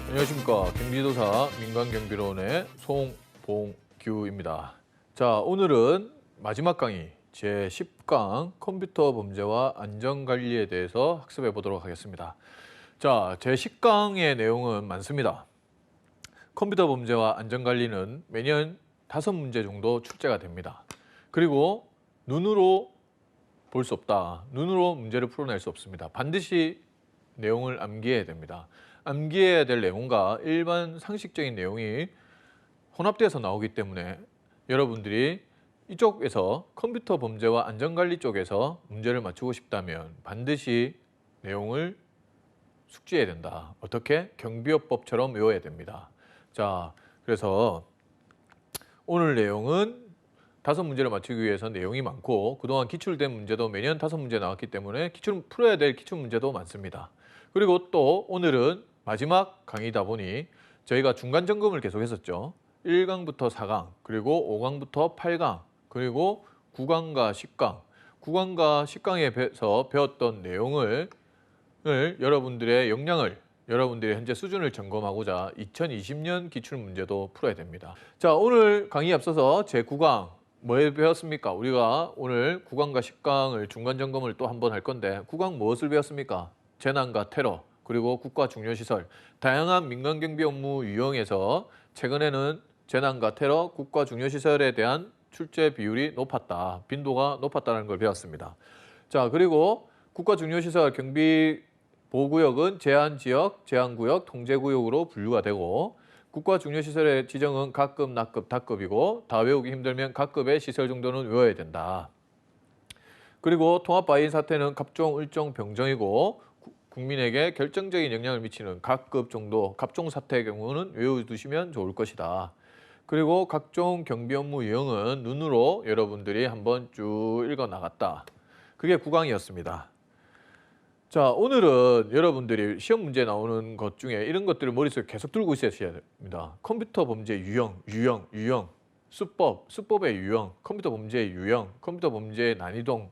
안녕하십니까. 경기도사 민간경비로원의 송봉규입니다. 자, 오늘은 마지막 강의 제10강 컴퓨터 범죄와 안전관리에 대해서 학습해 보도록 하겠습니다. 자, 제10강의 내용은 많습니다. 컴퓨터 범죄와 안전관리는 매년 5문제 정도 출제가 됩니다. 그리고 눈으로 볼 수 없다. 눈으로 문제를 풀어낼 수 없습니다. 반드시 내용을 암기해야 됩니다. 암기해야 될 내용과 일반 상식적인 내용이 혼합돼서 나오기 때문에 여러분들이 이쪽에서 컴퓨터 범죄와 안전관리 쪽에서 문제를 맞추고 싶다면 반드시 내용을 숙지해야 된다. 어떻게? 경비업법처럼 외워야 됩니다. 자, 그래서 오늘 내용은 5문제를 맞추기 위해서 내용이 많고 그동안 기출된 문제도 매년 5문제 나왔기 때문에 풀어야 될 기출문제도 많습니다. 그리고 또 오늘은 마지막 강의다 보니 저희가 중간 점검을 계속 했었죠. 1강부터 4강, 그리고 5강부터 8강, 그리고 9강과 10강. 9강과 10강에서 배웠던 내용을 여러분들의 역량을, 여러분들의 현재 수준을 점검하고자 2020년 기출문제도 풀어야 됩니다. 자, 오늘 강의 앞서서 제9강 뭐 배웠습니까? 우리가 오늘 9강과 10강을 중간 점검을 또 한번 할 건데 9강 무엇을 배웠습니까? 재난과 테러, 그리고 국가 중요시설, 다양한 민간경비 업무 유형에서 최근에는 재난과 테러, 국가 중요시설에 대한 출제 비율이 높았다, 빈도가 높았다는 걸 배웠습니다. 자, 그리고 국가 중요시설 경비 보호구역은 제한지역, 제한구역, 통제구역으로 분류가 되고 국가 중요시설의 지정은 각급, 낙급, 다급이고 다 외우기 힘들면 각급의 시설 정도는 외워야 된다. 그리고 통합바이인 사태는 갑종, 을종, 병정이고 국민에게 결정적인 영향을 미치는 각급 정도, 갑종 사태의 경우는 외워두시면 좋을 것이다. 그리고 각종 경비 업무 유형은 눈으로 여러분들이 한번 쭉 읽어 나갔다. 그게 9강이었습니다. 자, 오늘은 여러분들이 시험 문제 나오는 것 중에 이런 것들을 머릿속에 계속 들고 있어야 됩니다. 컴퓨터 범죄 유형, 수법의 유형, 컴퓨터 범죄의 유형, 컴퓨터 범죄의 난이도,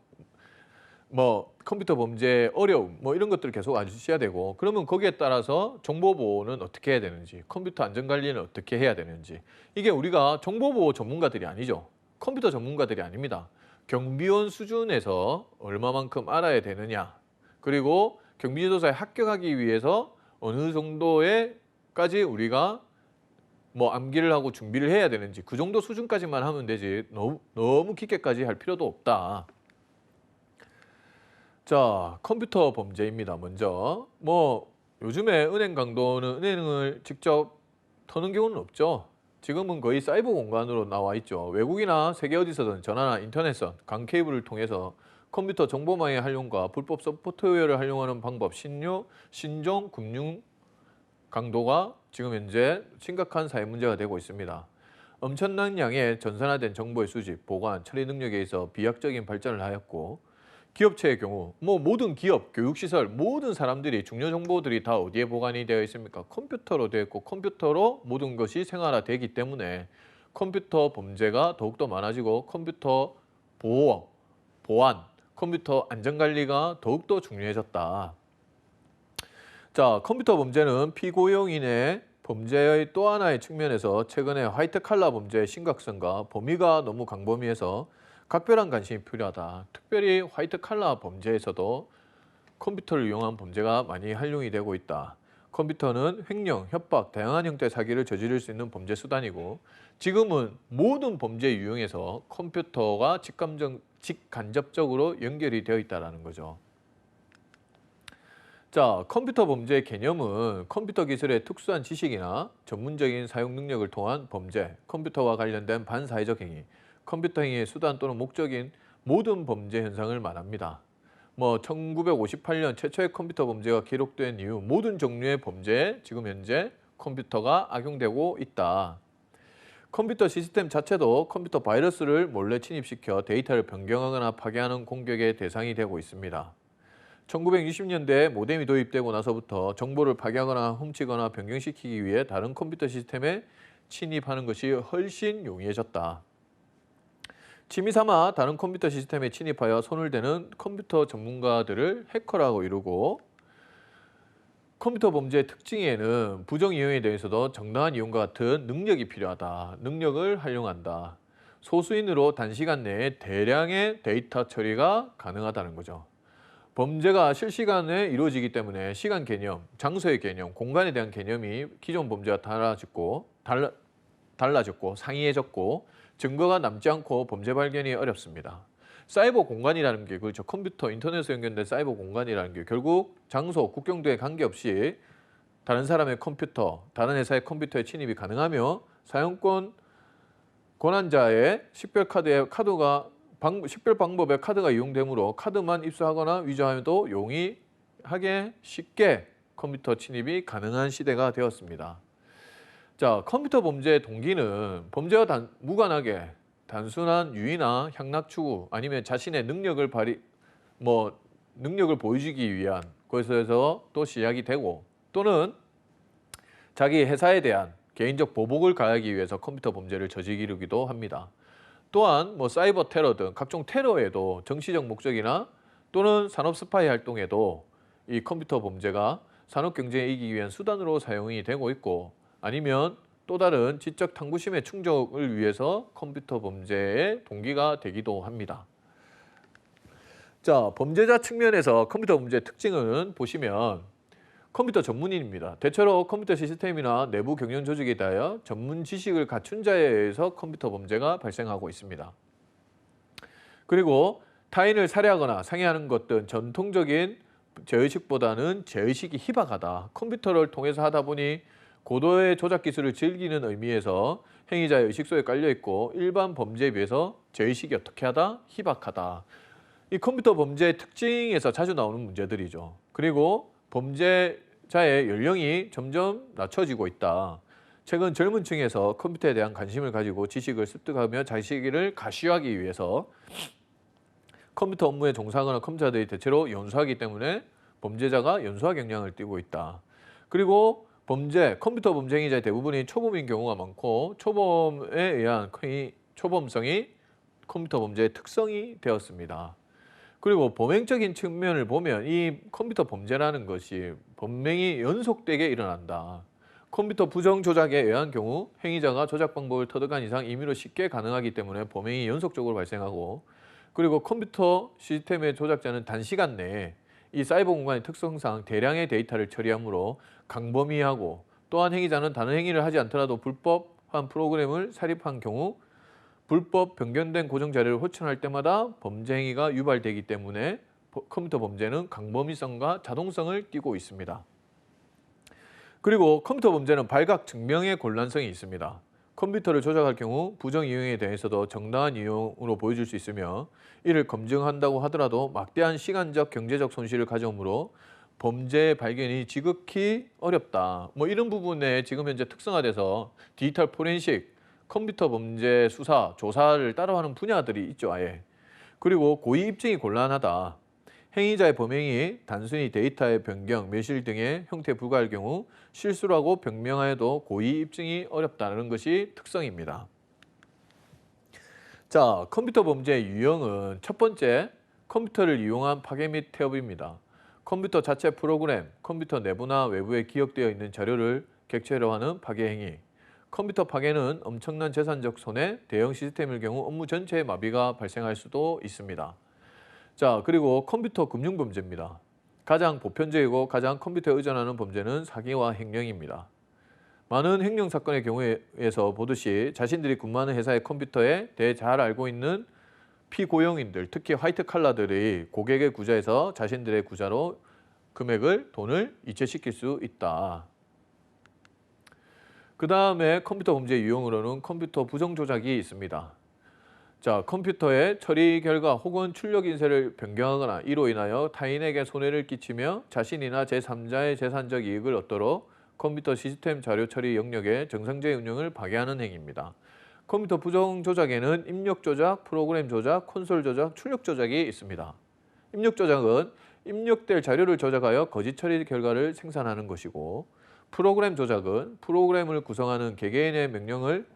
컴퓨터 범죄의 어려움, 이런 것들을 계속 아주셔야 되고, 그러면 거기에 따라서 정보보호는 어떻게 해야 되는지, 컴퓨터 안전관리는 어떻게 해야 되는지, 이게 우리가 정보보호 전문가들이 아니죠. 컴퓨터 전문가들이 아닙니다. 경비원 수준에서 얼마만큼 알아야 되느냐, 그리고 경비지도사에 합격하기 위해서 어느 정도에까지 우리가 암기를 하고 준비를 해야 되는지, 그 정도 수준까지만 하면 되지 너무 깊게까지 할 필요도 없다. 자, 컴퓨터 범죄입니다. 먼저 요즘에 은행 강도는 은행을 직접 터는 경우는 없죠. 지금은 거의 사이버 공간으로 나와 있죠. 외국이나 세계 어디서든 전화나 인터넷선, 강 케이블을 통해서 컴퓨터 정보망의 활용과 불법 소프트웨어를 활용하는 방법, 신종 금융 강도가 지금 현재 심각한 사회 문제가 되고 있습니다. 엄청난 양의 전산화된 정보의 수집, 보관, 처리 능력에 있어 비약적인 발전을 하였고, 기업체의 경우 모든 기업, 교육시설, 모든 사람들이 중요 정보들이 다 어디에 보관이 되어 있습니까? 컴퓨터로 되어 있고 컴퓨터로 모든 것이 생활화되기 때문에 컴퓨터 범죄가 더욱더 많아지고 컴퓨터 보안, 컴퓨터 안전관리가 더욱더 중요해졌다. 자, 컴퓨터 범죄는 피고용인의 범죄의 또 하나의 측면에서 최근에 화이트 칼라 범죄의 심각성과 범위가 너무 광범위해서 각별한 관심이 필요하다. 특별히 화이트 칼라 범죄에서도 컴퓨터를 이용한 범죄가 많이 활용이 되고 있다. 컴퓨터는 횡령, 협박, 다양한 형태의 사기를 저지를 수 있는 범죄 수단이고 지금은 모든 범죄 유형에서 컴퓨터가 직간접적으로 연결이 되어 있다는 거죠. 자, 컴퓨터 범죄의 개념은 컴퓨터 기술의 특수한 지식이나 전문적인 사용 능력을 통한 범죄, 컴퓨터와 관련된 반사회적 행위, 컴퓨터 행위의 수단 또는 목적인 모든 범죄 현상을 말합니다. 1958년 최초의 컴퓨터 범죄가 기록된 이후 모든 종류의 범죄에 지금 현재 컴퓨터가 악용되고 있다. 컴퓨터 시스템 자체도 컴퓨터 바이러스를 몰래 침입시켜 데이터를 변경하거나 파괴하는 공격의 대상이 되고 있습니다. 1960년대에 모뎀이 도입되고 나서부터 정보를 파괴하거나 훔치거나 변경시키기 위해 다른 컴퓨터 시스템에 침입하는 것이 훨씬 용이해졌다. 취미 삼아 다른 컴퓨터 시스템에 침입하여 손을 대는 컴퓨터 전문가들을 해커라고 이루고, 컴퓨터 범죄의 특징에는 부정 이용에 대해서도 정당한 이용과 같은 능력이 필요하다. 능력을 활용한다. 소수인으로 단시간 내에 대량의 데이터 처리가 가능하다는 거죠. 범죄가 실시간에 이루어지기 때문에 시간 개념, 장소의 개념, 공간에 대한 개념이 기존 범죄와 달라졌고 상이해졌고 증거가 남지 않고 범죄 발견이 어렵습니다. 사이버 공간이라는 게 그렇죠. 컴퓨터, 인터넷에 연결된 사이버 공간이라는 게 결국 장소, 국경도에 관계없이 다른 사람의 컴퓨터, 다른 회사의 컴퓨터에 침입이 가능하며 사용권 권한자의 식별 방법의 카드가 이용되므로 카드만 입수하거나 위조하여도 용이하게 쉽게 컴퓨터 침입이 가능한 시대가 되었습니다. 자, 컴퓨터 범죄의 동기는 범죄와 무관하게 단순한 유의나 향락 추구 아니면 자신의 능력을 능력을 보여주기 위한 것에서 또 시작이 되고, 또는 자기 회사에 대한 개인적 보복을 가하기 위해서 컴퓨터 범죄를 저지르기도 합니다. 또한 사이버 테러 등 각종 테러에도 정치적 목적이나 또는 산업 스파이 활동에도 이 컴퓨터 범죄가 산업 경쟁에 이기기 위한 수단으로 사용이 되고 있고, 아니면 또 다른 지적 탐구심의 충족을 위해서 컴퓨터 범죄의 동기가 되기도 합니다. 자, 범죄자 측면에서 컴퓨터 범죄의 특징은 보시면 컴퓨터 전문인입니다. 대체로 컴퓨터 시스템이나 내부 경영 조직에 대하여 전문 지식을 갖춘 자에 의해서 컴퓨터 범죄가 발생하고 있습니다. 그리고 타인을 살해하거나 상해하는 것 등 전통적인 죄의식보다는 죄의식이 희박하다. 컴퓨터를 통해서 하다 보니 고도의 조작 기술을 즐기는 의미에서 행위자의 의식 속에 깔려 있고 일반 범죄에 비해서 죄의식이 어떻게 하다? 희박하다. 이 컴퓨터 범죄의 특징에서 자주 나오는 문제들이죠. 그리고 범죄자의 연령이 점점 낮춰지고 있다. 최근 젊은 층에서 컴퓨터에 대한 관심을 가지고 지식을 습득하며 자기를 가시화하기 위해서 컴퓨터 업무에 종사하거나 컴퓨터들이 대체로 연소하기 때문에 범죄자가 연소화 경향을 띠고 있다. 그리고 컴퓨터 범죄 행위자의 대부분이 초범인 경우가 많고, 초범에 의한 초범성이 컴퓨터 범죄의 특성이 되었습니다. 그리고 범행적인 측면을 보면 이 컴퓨터 범죄라는 것이 범행이 연속되게 일어난다. 컴퓨터 부정 조작에 의한 경우 행위자가 조작 방법을 터득한 이상 임의로 쉽게 가능하기 때문에 범행이 연속적으로 발생하고, 그리고 컴퓨터 시스템의 조작자는 단시간 내에 이 사이버 공간의 특성상 대량의 데이터를 처리하므로 강범위하고, 또한 행위자는 다른 행위를 하지 않더라도 불법한 프로그램을 삽입한 경우 불법 변경된 고정 자료를 호출할 때마다 범죄 행위가 유발되기 때문에 컴퓨터 범죄는 강범위성과 자동성을 띠고 있습니다. 그리고 컴퓨터 범죄는 발각 증명의 곤란성이 있습니다. 컴퓨터를 조작할 경우 부정 이용에 대해서도 정당한 이용으로 보여줄 수 있으며, 이를 검증한다고 하더라도 막대한 시간적 경제적 손실을 가져오므로 범죄 발견이 지극히 어렵다. 이런 부분에 지금 현재 특성화돼서 디지털 포렌식, 컴퓨터 범죄 수사, 조사를 따라하는 분야들이 있죠, 아예. 그리고 고의 입증이 곤란하다. 행위자의 범행이 단순히 데이터의 변경, 매실 등의 형태에 불과할 경우 실수라고 변명하여도 고의 입증이 어렵다는 것이 특성입니다. 자, 컴퓨터 범죄의 유형은 첫 번째, 컴퓨터를 이용한 파괴 및 태업입니다. 컴퓨터 자체 프로그램, 컴퓨터 내부나 외부에 기억되어 있는 자료를 객체로 하는 파괴 행위. 컴퓨터 파괴는 엄청난 재산적 손해, 대형 시스템일 경우 업무 전체에 마비가 발생할 수도 있습니다. 자, 그리고 컴퓨터 금융 범죄입니다. 가장 보편적이고 가장 컴퓨터에 의존하는 범죄는 사기와 횡령입니다. 많은 횡령 사건의 경우에서 보듯이 자신들이 근무하는 회사의 컴퓨터에 대해 잘 알고 있는 피고용인들, 특히 화이트 칼라들이 고객의 구자에서 자신들의 구자로 돈을 이체시킬 수 있다. 그 다음에 컴퓨터 범죄 유형으로는 컴퓨터 부정 조작이 있습니다. 자, 컴퓨터의 처리 결과 혹은 출력 인쇄를 변경하거나 이로 인하여 타인에게 손해를 끼치며 자신이나 제3자의 재산적 이익을 얻도록 컴퓨터 시스템 자료 처리 영역의 정상적인 운영을 방해하는 행위입니다. 컴퓨터 부정 조작에는 입력 조작, 프로그램 조작, 콘솔 조작, 출력 조작이 있습니다. 입력 조작은 입력될 자료를 조작하여 거짓 처리 결과를 생산하는 것이고, 프로그램 조작은 프로그램을 구성하는 개개인의 명령을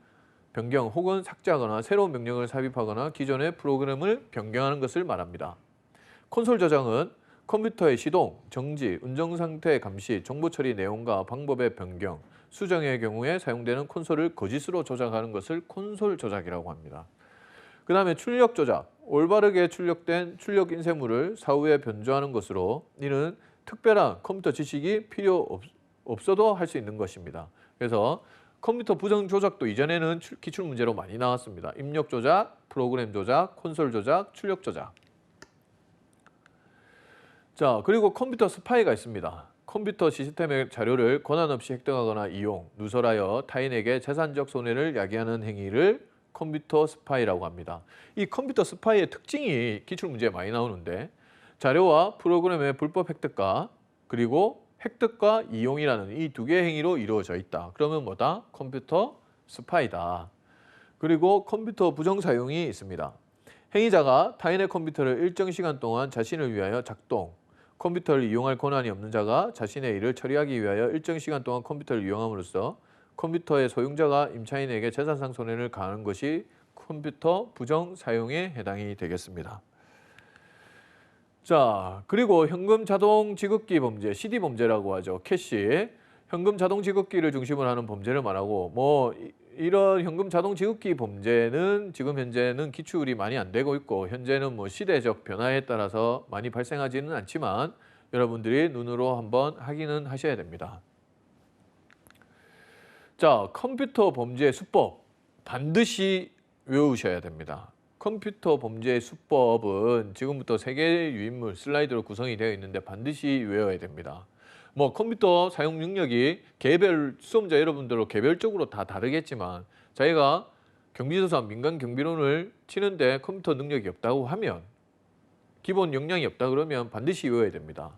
변경 혹은 삭제하거나 새로운 명령을 삽입하거나 기존의 프로그램을 변경하는 것을 말합니다. 콘솔 저장은 컴퓨터의 시동, 정지, 운영 상태 감시, 정보 처리 내용과 방법의 변경, 수정의 경우에 사용되는 콘솔을 거짓으로 조작하는 것을 콘솔 조작이라고 합니다. 그 다음에 출력 조작, 올바르게 출력된 출력 인쇄물을 사후에 변조하는 것으로 이는 특별한 컴퓨터 지식이 필요 없어도 할 수 있는 것입니다. 그래서 컴퓨터 부정 조작도 이전에는 기출 문제로 많이 나왔습니다. 입력 조작, 프로그램 조작, 콘솔 조작, 출력 조작. 자, 그리고 컴퓨터 스파이가 있습니다. 컴퓨터 시스템의 자료를 권한 없이 획득하거나 이용, 누설하여 타인에게 재산적 손해를 야기하는 행위를 컴퓨터 스파이라고 합니다. 이 컴퓨터 스파이의 특징이 기출 문제에 많이 나오는데 자료와 프로그램의 불법 획득과 그리고 획득과 이용이라는 이 두 개의 행위로 이루어져 있다. 그러면 뭐다? 컴퓨터 스파이다. 그리고 컴퓨터 부정 사용이 있습니다. 행위자가 타인의 컴퓨터를 일정 시간 동안 자신을 위하여 작동, 컴퓨터를 이용할 권한이 없는 자가 자신의 일을 처리하기 위하여 일정 시간 동안 컴퓨터를 이용함으로써 컴퓨터의 소유자가 임차인에게 재산상 손해를 가하는 것이 컴퓨터 부정 사용에 해당이 되겠습니다. 자, 그리고 현금 자동 지급기 범죄, CD 범죄라고 하죠. 캐시, 현금 자동 지급기를 중심으로 하는 범죄를 말하고 이런 현금 자동 지급기 범죄는 지금 현재는 기출이 많이 안 되고 있고 현재는 시대적 변화에 따라서 많이 발생하지는 않지만 여러분들이 눈으로 한번 확인은 하셔야 됩니다. 자, 컴퓨터 범죄 수법 반드시 외우셔야 됩니다. 컴퓨터 범죄 수법은 지금부터 3개의 유인물 슬라이드로 구성이 되어 있는데 반드시 외워야 됩니다. 컴퓨터 사용 능력이 개별 수험자 여러분들로 개별적으로 다 다르겠지만 자기가 경비조사 민간 경비론을 치는데 컴퓨터 능력이 없다고 하면 기본 역량이 없다 그러면 반드시 외워야 됩니다.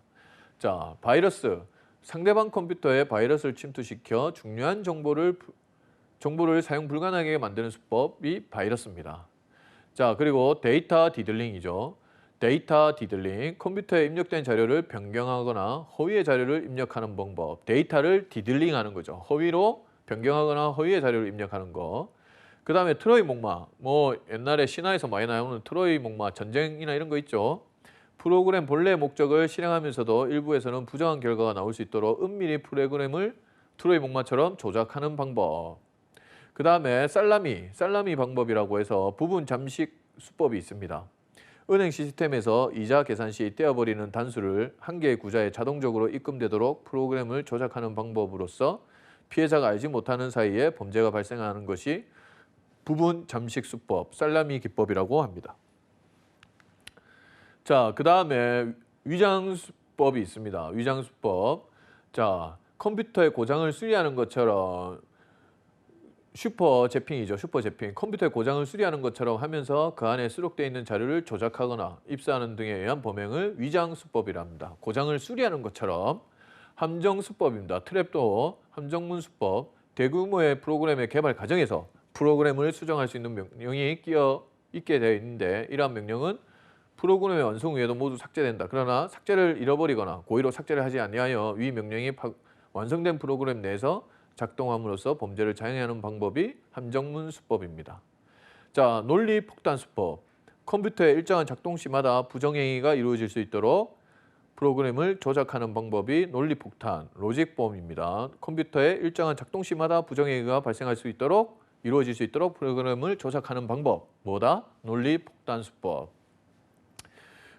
자, 바이러스. 상대방 컴퓨터에 바이러스를 침투시켜 중요한 정보를 사용 불가능하게 만드는 수법이 바이러스입니다. 자, 그리고 데이터 디들링이죠. 데이터 디들링, 컴퓨터에 입력된 자료를 변경하거나 허위의 자료를 입력하는 방법. 데이터를 디들링하는 거죠. 허위로 변경하거나 허위의 자료를 입력하는 거. 그 다음에 트로이 목마, 옛날에 신화에서 많이 나오는 트로이 목마, 전쟁이나 이런 거 있죠. 프로그램 본래의 목적을 실행하면서도 일부에서는 부정한 결과가 나올 수 있도록 은밀히 프로그램을 트로이 목마처럼 조작하는 방법. 그 다음에 살라미 방법이라고 해서 부분 잠식 수법이 있습니다. 은행 시스템에서 이자 계산 시 떼어버리는 단수를 한 개의 구자에 자동적으로 입금되도록 프로그램을 조작하는 방법으로서 피해자가 알지 못하는 사이에 범죄가 발생하는 것이 부분 잠식 수법, 살라미 기법이라고 합니다. 자, 그 다음에 위장 수법이 있습니다. 위장 수법. 자, 컴퓨터의 고장을 수리하는 것처럼 슈퍼 재핑이죠. 슈퍼 재핑. 컴퓨터의 고장을 수리하는 것처럼 하면서 그 안에 수록되어 있는 자료를 조작하거나 입수하는 등에 의한 범행을 위장 수법이랍니다. 고장을 수리하는 것처럼. 함정 수법입니다. 트랩도어, 함정문 수법. 대규모의 프로그램의 개발 과정에서 프로그램을 수정할 수 있는 명령이 끼어 있게 되어 있는데 이러한 명령은 프로그램의 완성 후에도 모두 삭제된다. 그러나 삭제를 잃어버리거나 고의로 삭제를 하지 아니하여 위 명령이 완성된 프로그램 내에서 작동함으로써 범죄를 자행하는 방법이 함정문 수법입니다. 자, 논리 폭탄 수법. 컴퓨터의 일정한 작동 시마다 부정행위가 이루어질 수 있도록 프로그램을 조작하는 방법이 논리 폭탄, 로직범입니다. 컴퓨터의 일정한 작동 시마다 부정행위가 발생할 수 있도록 이루어질 수 있도록 프로그램을 조작하는 방법. 뭐다? 논리 폭탄 수법.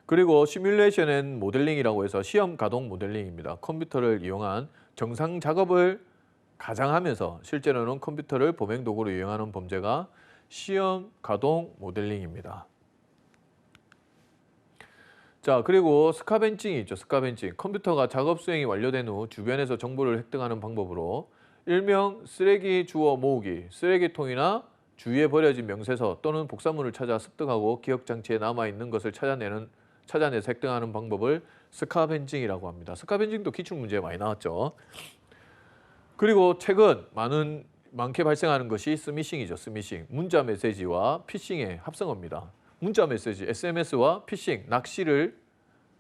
그리고 시뮬레이션 앤 모델링이라고 해서 시험 가동 모델링입니다. 컴퓨터를 이용한 정상 작업을 가장하면서 실제로는 컴퓨터를 범행 도구로 이용하는 범죄가 시험 가동 모델링입니다. 자, 그리고 스카벤징이 있죠. 스카벤징. 컴퓨터가 작업 수행이 완료된 후 주변에서 정보를 획득하는 방법으로 일명 쓰레기 주워 모으기, 쓰레기통이나 주위에 버려진 명세서 또는 복사물을 찾아 습득하고 기억장치에 남아있는 것을 찾아내서 획득하는 방법을 스카벤징이라고 합니다. 스카벤징도 기출문제에 많이 나왔죠. 그리고 최근 많게 발생하는 것이 스미싱이죠. 스미싱. 문자 메시지와 피싱의 합성어입니다. 문자 메시지, SMS와 피싱, 낚시를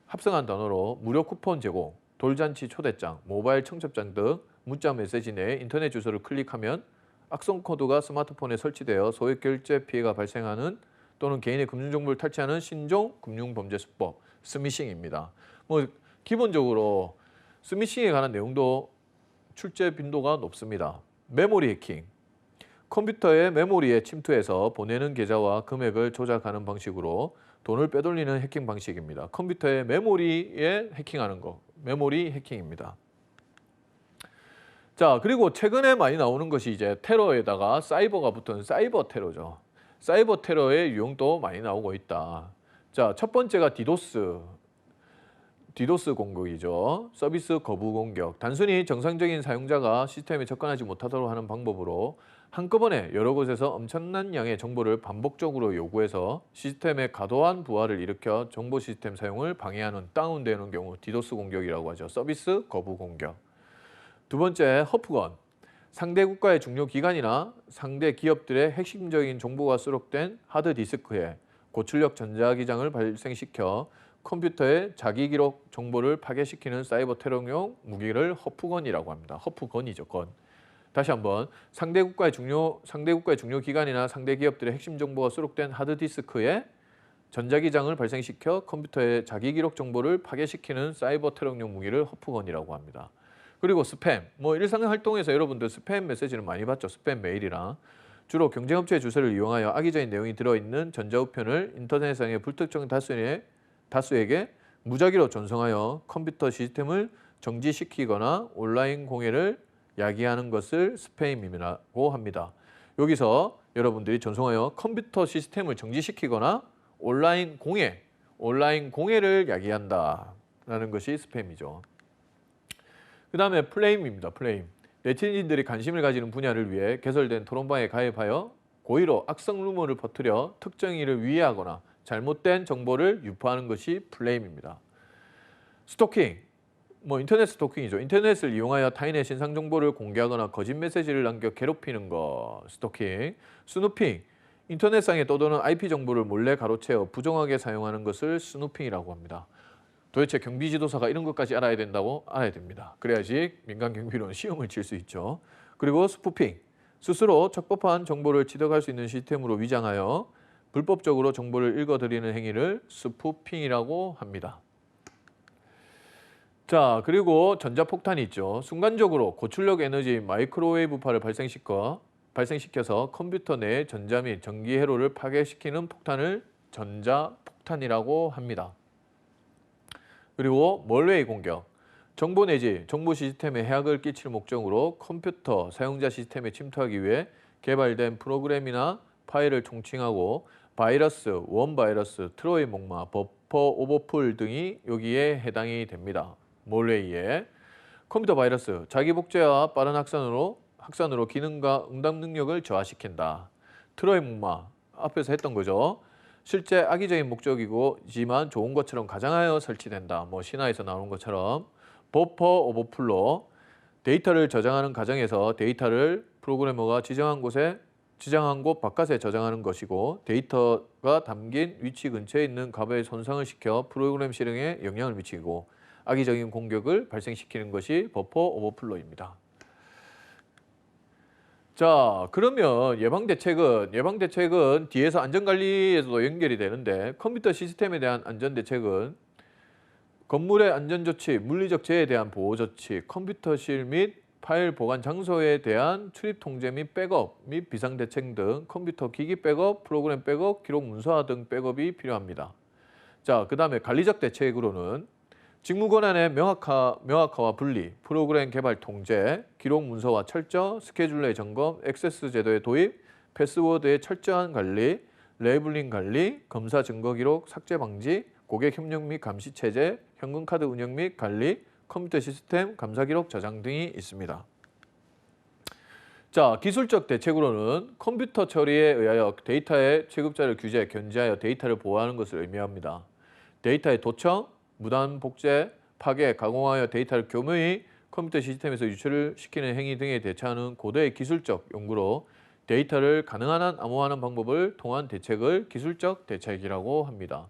합성한 단어로 무료 쿠폰 제공, 돌잔치 초대장, 모바일 청첩장 등 문자 메시지 내에 인터넷 주소를 클릭하면 악성 코드가 스마트폰에 설치되어 소액 결제 피해가 발생하는 또는 개인의 금융정보를 탈취하는 신종 금융범죄수법, 스미싱입니다. 뭐 기본적으로 스미싱에 관한 내용도 출제 빈도가 높습니다. 메모리 해킹. 컴퓨터의 메모리에 침투해서 보내는 계좌와 금액을 조작하는 방식으로 돈을 빼돌리는 해킹 방식입니다. 컴퓨터의 메모리에 해킹하는 거, 메모리 해킹입니다. 자, 그리고 최근에 많이 나오는 것이 이제 테러에다가 사이버가 붙은 사이버 테러죠. 사이버 테러의 유형도 많이 나오고 있다. 자, 첫 번째가 디도스 공격이죠. 서비스 거부 공격. 단순히 정상적인 사용자가 시스템에 접근하지 못하도록 하는 방법으로 한꺼번에 여러 곳에서 엄청난 양의 정보를 반복적으로 요구해서 시스템의 과도한 부하를 일으켜 정보 시스템 사용을 방해하는 다운되는 경우 디도스 공격이라고 하죠. 서비스 거부 공격. 두 번째, 허프건. 상대 국가의 중요 기관이나 상대 기업들의 핵심적인 정보가 수록된 하드디스크에 고출력 전자기장을 발생시켜 컴퓨터의 자기 기록 정보를 파괴시키는 사이버 테러용 무기를 허프건이라고 합니다. 허프건이죠, 건. 다시 한번 상대 국가의 중요 기관이나 상대 기업들의 핵심 정보가 수록된 하드디스크에 전자기장을 발생시켜 컴퓨터의 자기 기록 정보를 파괴시키는 사이버 테러용 무기를 허프건이라고 합니다. 그리고 스팸. 뭐 일상 활동에서 여러분들 스팸 메시지를 많이 받죠. 스팸 메일이랑. 주로 경쟁업체의 주소를 이용하여 악의적인 내용이 들어있는 전자우편을 인터넷상의 불특정 다수에게 무작위로 전송하여 컴퓨터 시스템을 정지시키거나 온라인 공해를 야기하는 것을 스팸이라고 합니다. 여기서 여러분들이 전송하여 컴퓨터 시스템을 정지시키거나 온라인 공해를 야기한다라는 것이 스팸이죠. 그 다음에 플레임입니다. 플레임. 네티즌들이 관심을 가지는 분야를 위해 개설된 토론방에 가입하여 고의로 악성 루머를 퍼뜨려 특정 일을 위해하거나 잘못된 정보를 유포하는 것이 플레임입니다. 스토킹. 인터넷 스토킹이죠. 인터넷을 이용하여 타인의 신상 정보를 공개하거나 거짓 메시지를 남겨 괴롭히는 거. 스토킹. 스누핑. 인터넷상에 떠도는 IP 정보를 몰래 가로채어 부정하게 사용하는 것을 스누핑이라고 합니다. 도대체 경비 지도사가 이런 것까지 알아야 된다고? 알아야 됩니다. 그래야지 민간 경비로는 시험을 칠 수 있죠. 그리고 스푸핑. 스스로 적법한 정보를 취득할 수 있는 시스템으로 위장하여 불법적으로 정보를 읽어드리는 행위를 스푸핑이라고 합니다. 자, 그리고 전자폭탄이 있죠. 순간적으로 고출력 에너지 마이크로웨이브파를 발생시켜서 컴퓨터 내의 전자 및 전기 회로를 파괴시키는 폭탄을 전자폭탄이라고 합니다. 그리고 멀웨이 공격. 정보 내지 정보 시스템에 해악을 끼칠 목적으로 컴퓨터 사용자 시스템에 침투하기 위해 개발된 프로그램이나 파일을 총칭하고 바이러스, 원바이러스, 트로이 목마, 버퍼 오버풀 등이 여기에 해당이 됩니다. 몰웨이에. 컴퓨터 바이러스, 자기 복제와 빠른 확산으로 기능과 응답 능력을 저하시킨다. 트로이 목마, 앞에서 했던 거죠. 실제 악의적인 목적이지만 좋은 것처럼 가장하여 설치된다. 신화에서 나오는 것처럼. 버퍼 오버플로, 데이터를 저장하는 과정에서 데이터를 프로그래머가 지정한 곳 바깥에 저장하는 것이고 데이터가 담긴 위치 근처에 있는 값에 손상을 시켜 프로그램 실행에 영향을 미치고 악의적인 공격을 발생시키는 것이 버퍼 오버플로입니다. 자, 그러면 예방대책은 뒤에서 안전관리에서도 연결이 되는데 컴퓨터 시스템에 대한 안전대책은 건물의 안전조치, 물리적 재해에 대한 보호조치, 컴퓨터실 및 파일 보관 장소에 대한 출입 통제 및 백업 및 비상대책 등 컴퓨터 기기 백업, 프로그램 백업, 기록 문서화 등 백업이 필요합니다. 자, 그 다음에 관리적 대책으로는 직무 권한의 명확화와 분리, 프로그램 개발 통제, 기록 문서화 철저, 스케줄러의 점검, 액세스 제도의 도입, 패스워드의 철저한 관리, 레이블링 관리, 검사 증거 기록, 삭제 방지, 고객 협력 및 감시 체제, 현금카드 운영 및 관리, 컴퓨터 시스템, 감사 기록 저장 등이 있습니다. 자, 기술적 대책으로는 컴퓨터 처리에 의하여 데이터의 취급자를 규제, 견제하여 데이터를 보호하는 것을 의미합니다. 데이터의 도청, 무단 복제, 파괴, 가공하여 데이터를 교묘히 컴퓨터 시스템에서 유출을 시키는 행위 등에 대처하는 고도의 기술적 연구로 데이터를 가능한 한 암호화하는 방법을 통한 대책을 기술적 대책이라고 합니다.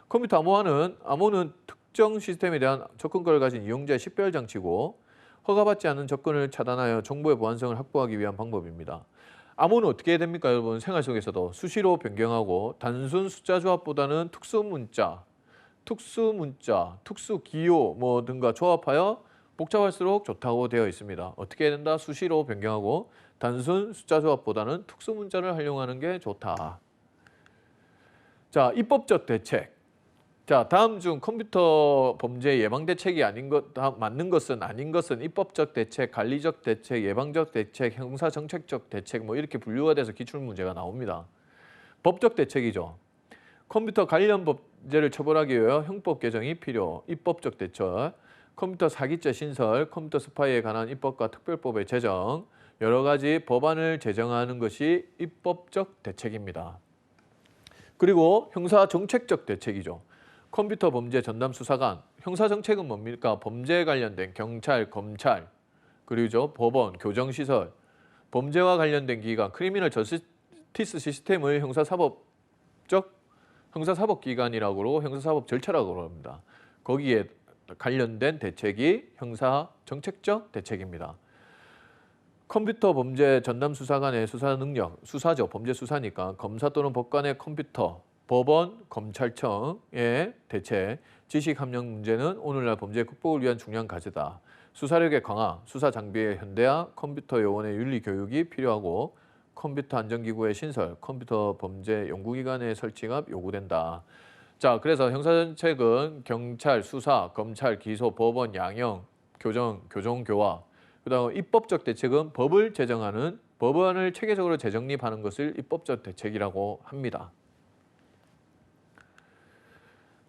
컴퓨터 암호는 특정 시스템에 대한 접근권을 가진 이용자의 식별 장치고 허가받지 않은 접근을 차단하여 정보의 보안성을 확보하기 위한 방법입니다. 암호는 어떻게 해야 됩니까, 여러분? 생활 속에서도 수시로 변경하고 단순 숫자 조합보다는 특수문자, 특수기호 뭐 등과 조합하여 복잡할수록 좋다고 되어 있습니다. 어떻게 해야 된다? 수시로 변경하고 단순 숫자 조합보다는 특수문자를 활용하는 게 좋다. 자, 입법적 대책. 자, 다음 중 컴퓨터 범죄 예방 대책이 아닌 것, 맞는 것은 아닌 것은 입법적 대책, 관리적 대책, 예방적 대책, 형사 정책적 대책 뭐 이렇게 분류가 돼서 기출 문제가 나옵니다. 법적 대책이죠. 컴퓨터 관련 범죄를 처벌하기 위해 형법 개정이 필요. 입법적 대책. 컴퓨터 사기죄 신설, 컴퓨터 스파이에 관한 입법과 특별법의 제정, 여러 가지 법안을 제정하는 것이 입법적 대책입니다. 그리고 형사 정책적 대책이죠. 컴퓨터 범죄 전담 수사관, 형사 정책은 뭡니까? 범죄에 관련된 경찰, 검찰, 그리고 법원, 교정시설, 범죄와 관련된 기관, 크리미널 저스티스 시스템을 형사사법기관이라고 형사사법 절차라고 합니다. 거기에 관련된 대책이 형사 정책적 대책입니다. 컴퓨터 범죄 전담 수사관의 수사 능력, 수사죠. 범죄 수사니까 검사 또는 법관의 컴퓨터, 법원, 검찰청의 대책, 지식 함량 문제는 오늘날 범죄 극복을 위한 중요한 과제다. 수사력의 강화, 수사 장비의 현대화, 컴퓨터 요원의 윤리 교육이 필요하고 컴퓨터 안전기구의 신설, 컴퓨터 범죄 연구기관의 설치가 요구된다. 자, 그래서 형사정책은 경찰, 수사, 검찰, 기소, 법원, 양형, 교정, 교화. 그다음 입법적 대책은 법을 제정하는 법안을 체계적으로 재정립하는 것을 입법적 대책이라고 합니다.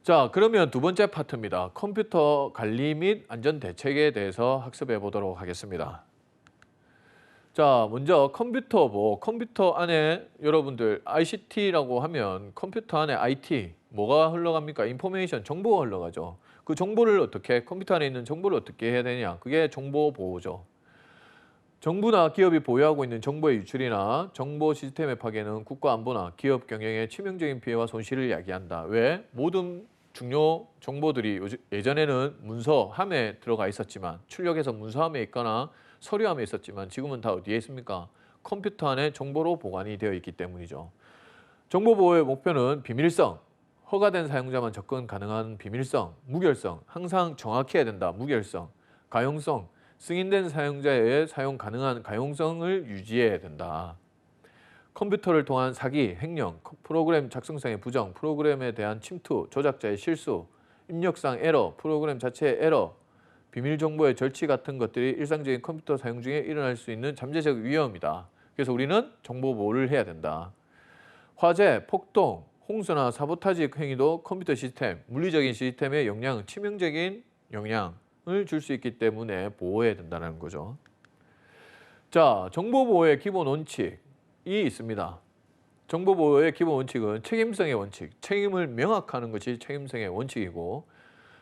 자, 그러면 두 번째 파트입니다. 컴퓨터 관리 및 안전 대책에 대해서 학습해 보도록 하겠습니다. 자, 먼저 컴퓨터 안에 여러분들 ICT라고 하면 컴퓨터 안에 IT, 뭐가 흘러갑니까? 인포메이션, 정보가 흘러가죠. 그 정보를 컴퓨터 안에 있는 정보를 어떻게 해야 되냐? 그게 정보 보호죠. 정부나 기업이 보유하고 있는 정보의 유출이나 정보 시스템의 파괴는 국가 안보나 기업 경영에 치명적인 피해와 손실을 야기한다. 왜? 모든 중요 정보들이 예전에는 문서함에 들어가 있었지만 출력해서 문서함에 있거나 서류함에 있었지만 지금은 다 어디에 있습니까? 컴퓨터 안에 정보로 보관이 되어 있기 때문이죠. 정보 보호의 목표는 비밀성, 허가된 사용자만 접근 가능한 비밀성, 무결성, 항상 정확해야 된다. 무결성, 가용성, 승인된 사용자에 의해 사용 가능한 가용성을 유지해야 된다. 컴퓨터를 통한 사기, 횡령, 프로그램 작성상의 부정, 프로그램에 대한 침투, 조작자의 실수, 입력상 에러, 프로그램 자체의 에러, 비밀 정보의 절취 같은 것들이 일상적인 컴퓨터 사용 중에 일어날 수 있는 잠재적 위험이다. 그래서 우리는 정보 보호를 해야 된다. 화재, 폭동, 홍수나 사보타지 행위도 컴퓨터 시스템, 물리적인 시스템에 치명적인 영향을 줄 수 있기 때문에 보호해야 된다는 거죠. 자, 정보 보호의 기본 원칙이 있습니다. 정보 보호의 기본 원칙은 책임성의 원칙, 책임을 명확하는 것이 책임성의 원칙이고,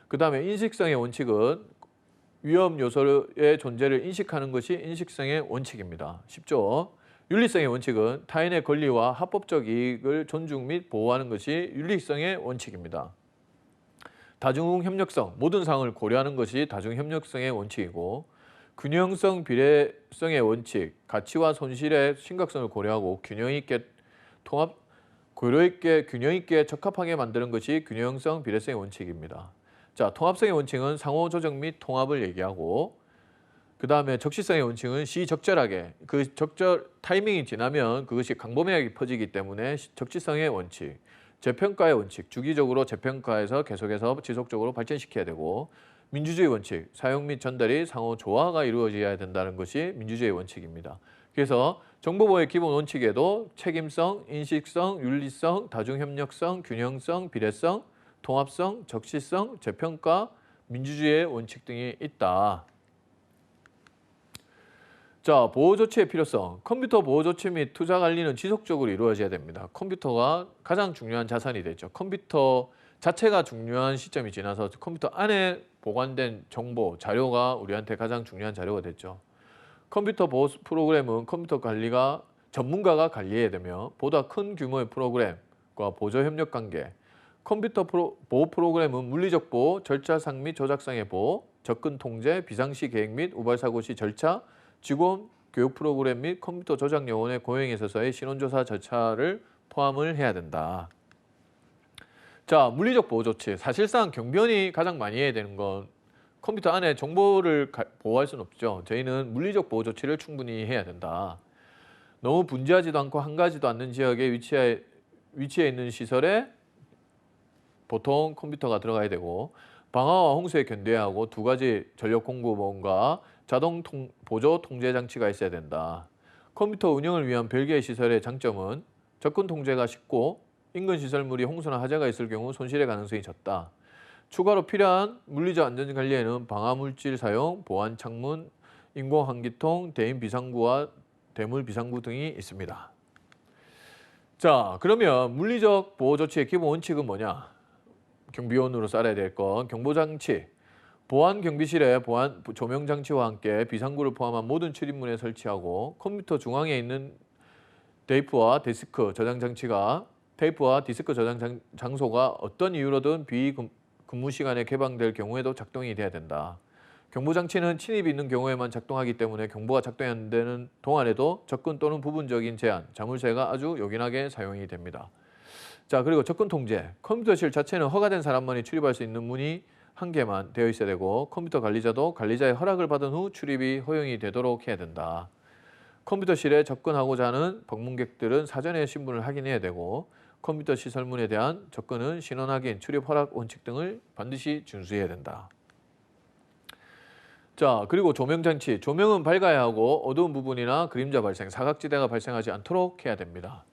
그 다음에 인식성의 원칙은 위험 요소의 존재를 인식하는 것이 인식성의 원칙입니다. 쉽죠? 윤리성의 원칙은 타인의 권리와 합법적 이익을 존중 및 보호하는 것이 윤리성의 원칙입니다. 다중협력성, 모든 사항을 고려하는 것이 다중협력성의 원칙이고, 균형성, 비례성의 원칙, 가치와 손실의 심각성을 고려하고 균형 있게 적합하게 만드는 것이 균형성, 비례성의 원칙입니다. 자, 통합성의 원칙은 상호 조정 및 통합을 얘기하고, 그 다음에 적시성의 원칙은 시적절하게, 그 적절 타이밍이 지나면 그것이 광범위하게 퍼지기 때문에 적시성의 원칙, 재평가의 원칙, 주기적으로 재평가해서 계속해서 지속적으로 발전시켜야 되고, 민주주의 원칙, 사용 및 전달이 상호 조화가 이루어져야 된다는 것이 민주주의 원칙입니다. 그래서 정보보호의 기본 원칙에도 책임성, 인식성, 윤리성, 다중협력성, 균형성, 비례성, 통합성, 적시성, 재평가, 민주주의의 원칙 등이 있다. 자, 보호조치의 필요성. 컴퓨터 보호조치 및 투자 관리는 지속적으로 이루어져야 됩니다. 컴퓨터가 가장 중요한 자산이 되죠. 컴퓨터 자체가 중요한 시점이 지나서 컴퓨터 안에 보관된 정보, 자료가 우리한테 가장 중요한 자료가 됐죠. 컴퓨터 보호 프로그램은 컴퓨터 전문가가 관리해야 되며 보다 큰 규모의 프로그램과 보조 협력 관계, 컴퓨터 보호 프로그램은 물리적 보호, 절차상 및 조작상의 보호, 접근 통제, 비상시 계획 및 우발 사고 시 절차, 직원 교육 프로그램 및 컴퓨터 조작 요원의 고용에 있어서의 신원조사 절차를 포함을 해야 된다. 자, 물리적 보호 조치. 사실상 경비원이 가장 많이 해야 되는 건 컴퓨터 안에 정보를 보호할 수는 없죠. 저희는 물리적 보호 조치를 충분히 해야 된다. 너무 분주하지도 않고 한가지도 않는 지역에 위치해 있는 시설에 보통 컴퓨터가 들어가야 되고, 방화와 홍수에 견뎌야 하고, 두 가지 전력 공급원과 자동 보조 통제 장치가 있어야 된다. 컴퓨터 운영을 위한 별개의 시설의 장점은 접근 통제가 쉽고 인근 시설물이 홍수나 화재가 있을 경우 손실의 가능성이 적다. 추가로 필요한 물리적 안전 관리에는 방화 물질 사용, 보안 창문, 인공 환기통, 대인 비상구와 대물 비상구 등이 있습니다. 자, 그러면 물리적 보호 조치의 기본 원칙은 뭐냐? 경비원으로 따라야 될 건 경보장치, 보안 경비실에 보안 조명 장치와 함께 비상구를 포함한 모든 출입문에 설치하고, 컴퓨터 중앙에 있는 테이프와 디스크 저장 장치가 테이프와 디스크 저장 장소가 어떤 이유로든 비근무 시간에 개방될 경우에도 작동이 돼야 된다. 경보장치는 침입이 있는 경우에만 작동하기 때문에 경보가 작동이 안 되는 동안에도 접근 또는 부분적인 제한, 자물쇠가 아주 요긴하게 사용이 됩니다. 자, 그리고 접근 통제. 컴퓨터실 자체는 허가된 사람만이 출입할 수 있는 문이 한 개만 되어 있어야 되고, 컴퓨터 관리자도 관리자의 허락을 받은 후 출입이 허용이 되도록 해야 된다. 컴퓨터실에 접근하고자 하는 방문객들은 사전에 신분을 확인해야 되고, 컴퓨터 시설문에 대한 접근은 신원 확인, 출입 허락 원칙 등을 반드시 준수해야 된다. 자, 그리고 조명 장치. 조명은 밝아야 하고 어두운 부분이나 그림자 발생, 사각지대가 발생하지 않도록 해야 됩니다.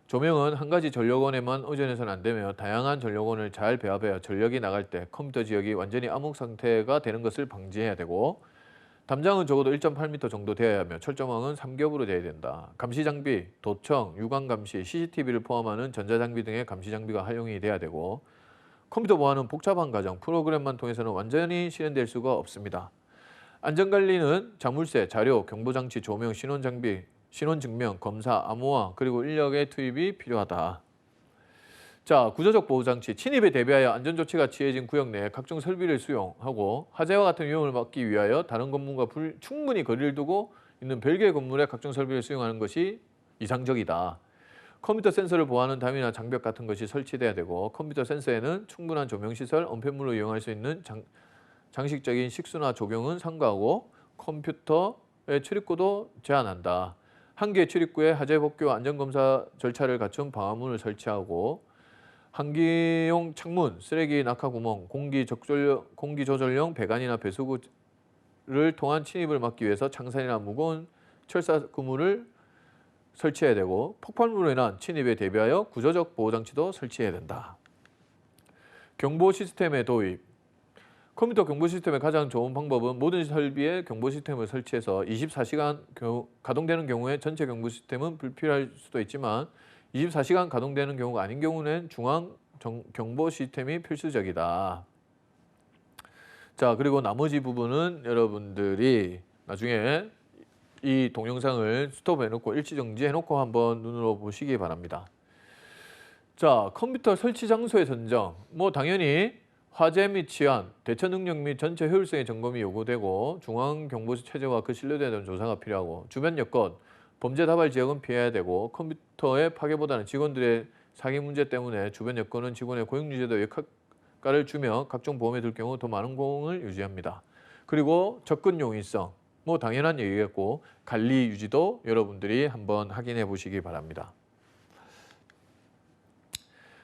조명은 한 가지 전력원에만 의존해서는 안 되며 다양한 전력원을 잘 배합하여 전력이 나갈 때 컴퓨터 지역이 완전히 암흑 상태가 되는 것을 방지해야 되고, 담장은 적어도 1.8m 정도 되어야 하며 철조망은 3겹으로 되어야 된다. 감시 장비, 도청, 유광 감시, CCTV를 포함하는 전자장비 등의 감시 장비가 활용이 돼야 되고, 컴퓨터 보안은 복잡한 과정, 프로그램만 통해서는 완전히 실현될 수가 없습니다. 안전관리는 자물쇠, 자료, 경보장치, 조명, 신원장비, 신원증명, 검사, 암호화, 그리고 인력의 투입이 필요하다. 자, 구조적 보호장치. 침입에 대비하여 안전조치가 취해진 구역 내에 각종 설비를 수용하고, 화재와 같은 위험을 막기 위하여 다른 건물과 충분히 거리를 두고 있는 별개의 건물에 각종 설비를 수용하는 것이 이상적이다. 컴퓨터 센서를 보호하는 담이나 장벽 같은 것이 설치돼야 되고, 컴퓨터 센서에는 충분한 조명시설, 언패물로 이용할 수 있는 장식적인 식수나 조경은 삼가하고, 컴퓨터의 출입구도 제한한다. 한 개의 출입구에 화재 복교 안전검사 절차를 갖춘 방화문을 설치하고, 환기용 창문, 쓰레기 낙하 구멍, 공기 조절용 배관이나 배수구를 통한 침입을 막기 위해서 창산이나 무거운 철사 그물을 설치해야 되고, 폭발물로 인한 침입에 대비하여 구조적 보호장치도 설치해야 된다. 경보 시스템의 도입. 컴퓨터 경보 시스템의 가장 좋은 방법은 모든 설비에 경보 시스템을 설치해서 24시간 가동되는 경우에 전체 경보 시스템은 불필요할 수도 있지만, 24시간 가동되는 경우가 아닌 경우는 중앙 경보 시스템이 필수적이다. 자, 그리고 나머지 부분은 여러분들이 나중에 이 동영상을 스톱해놓고 일시 정지해놓고 한번 눈으로 보시기 바랍니다. 자, 컴퓨터 설치 장소의 선정. 당연히 화재 및 치안, 대처 능력 및 전체 효율성의 점검이 요구되고, 중앙경보시 체제와 그 신뢰도에 대한 조사가 필요하고, 주변 여건, 범죄 다발 지역은 피해야 되고, 컴퓨터의 파괴보다는 직원들의 사기 문제 때문에 주변 여건은 직원의 고용 유지에도 역할을 주며 각종 보험에 들 경우 더 많은 공을 유지합니다. 그리고 접근 용이성, 당연한 얘기겠고, 관리 유지도 여러분들이 한번 확인해 보시기 바랍니다.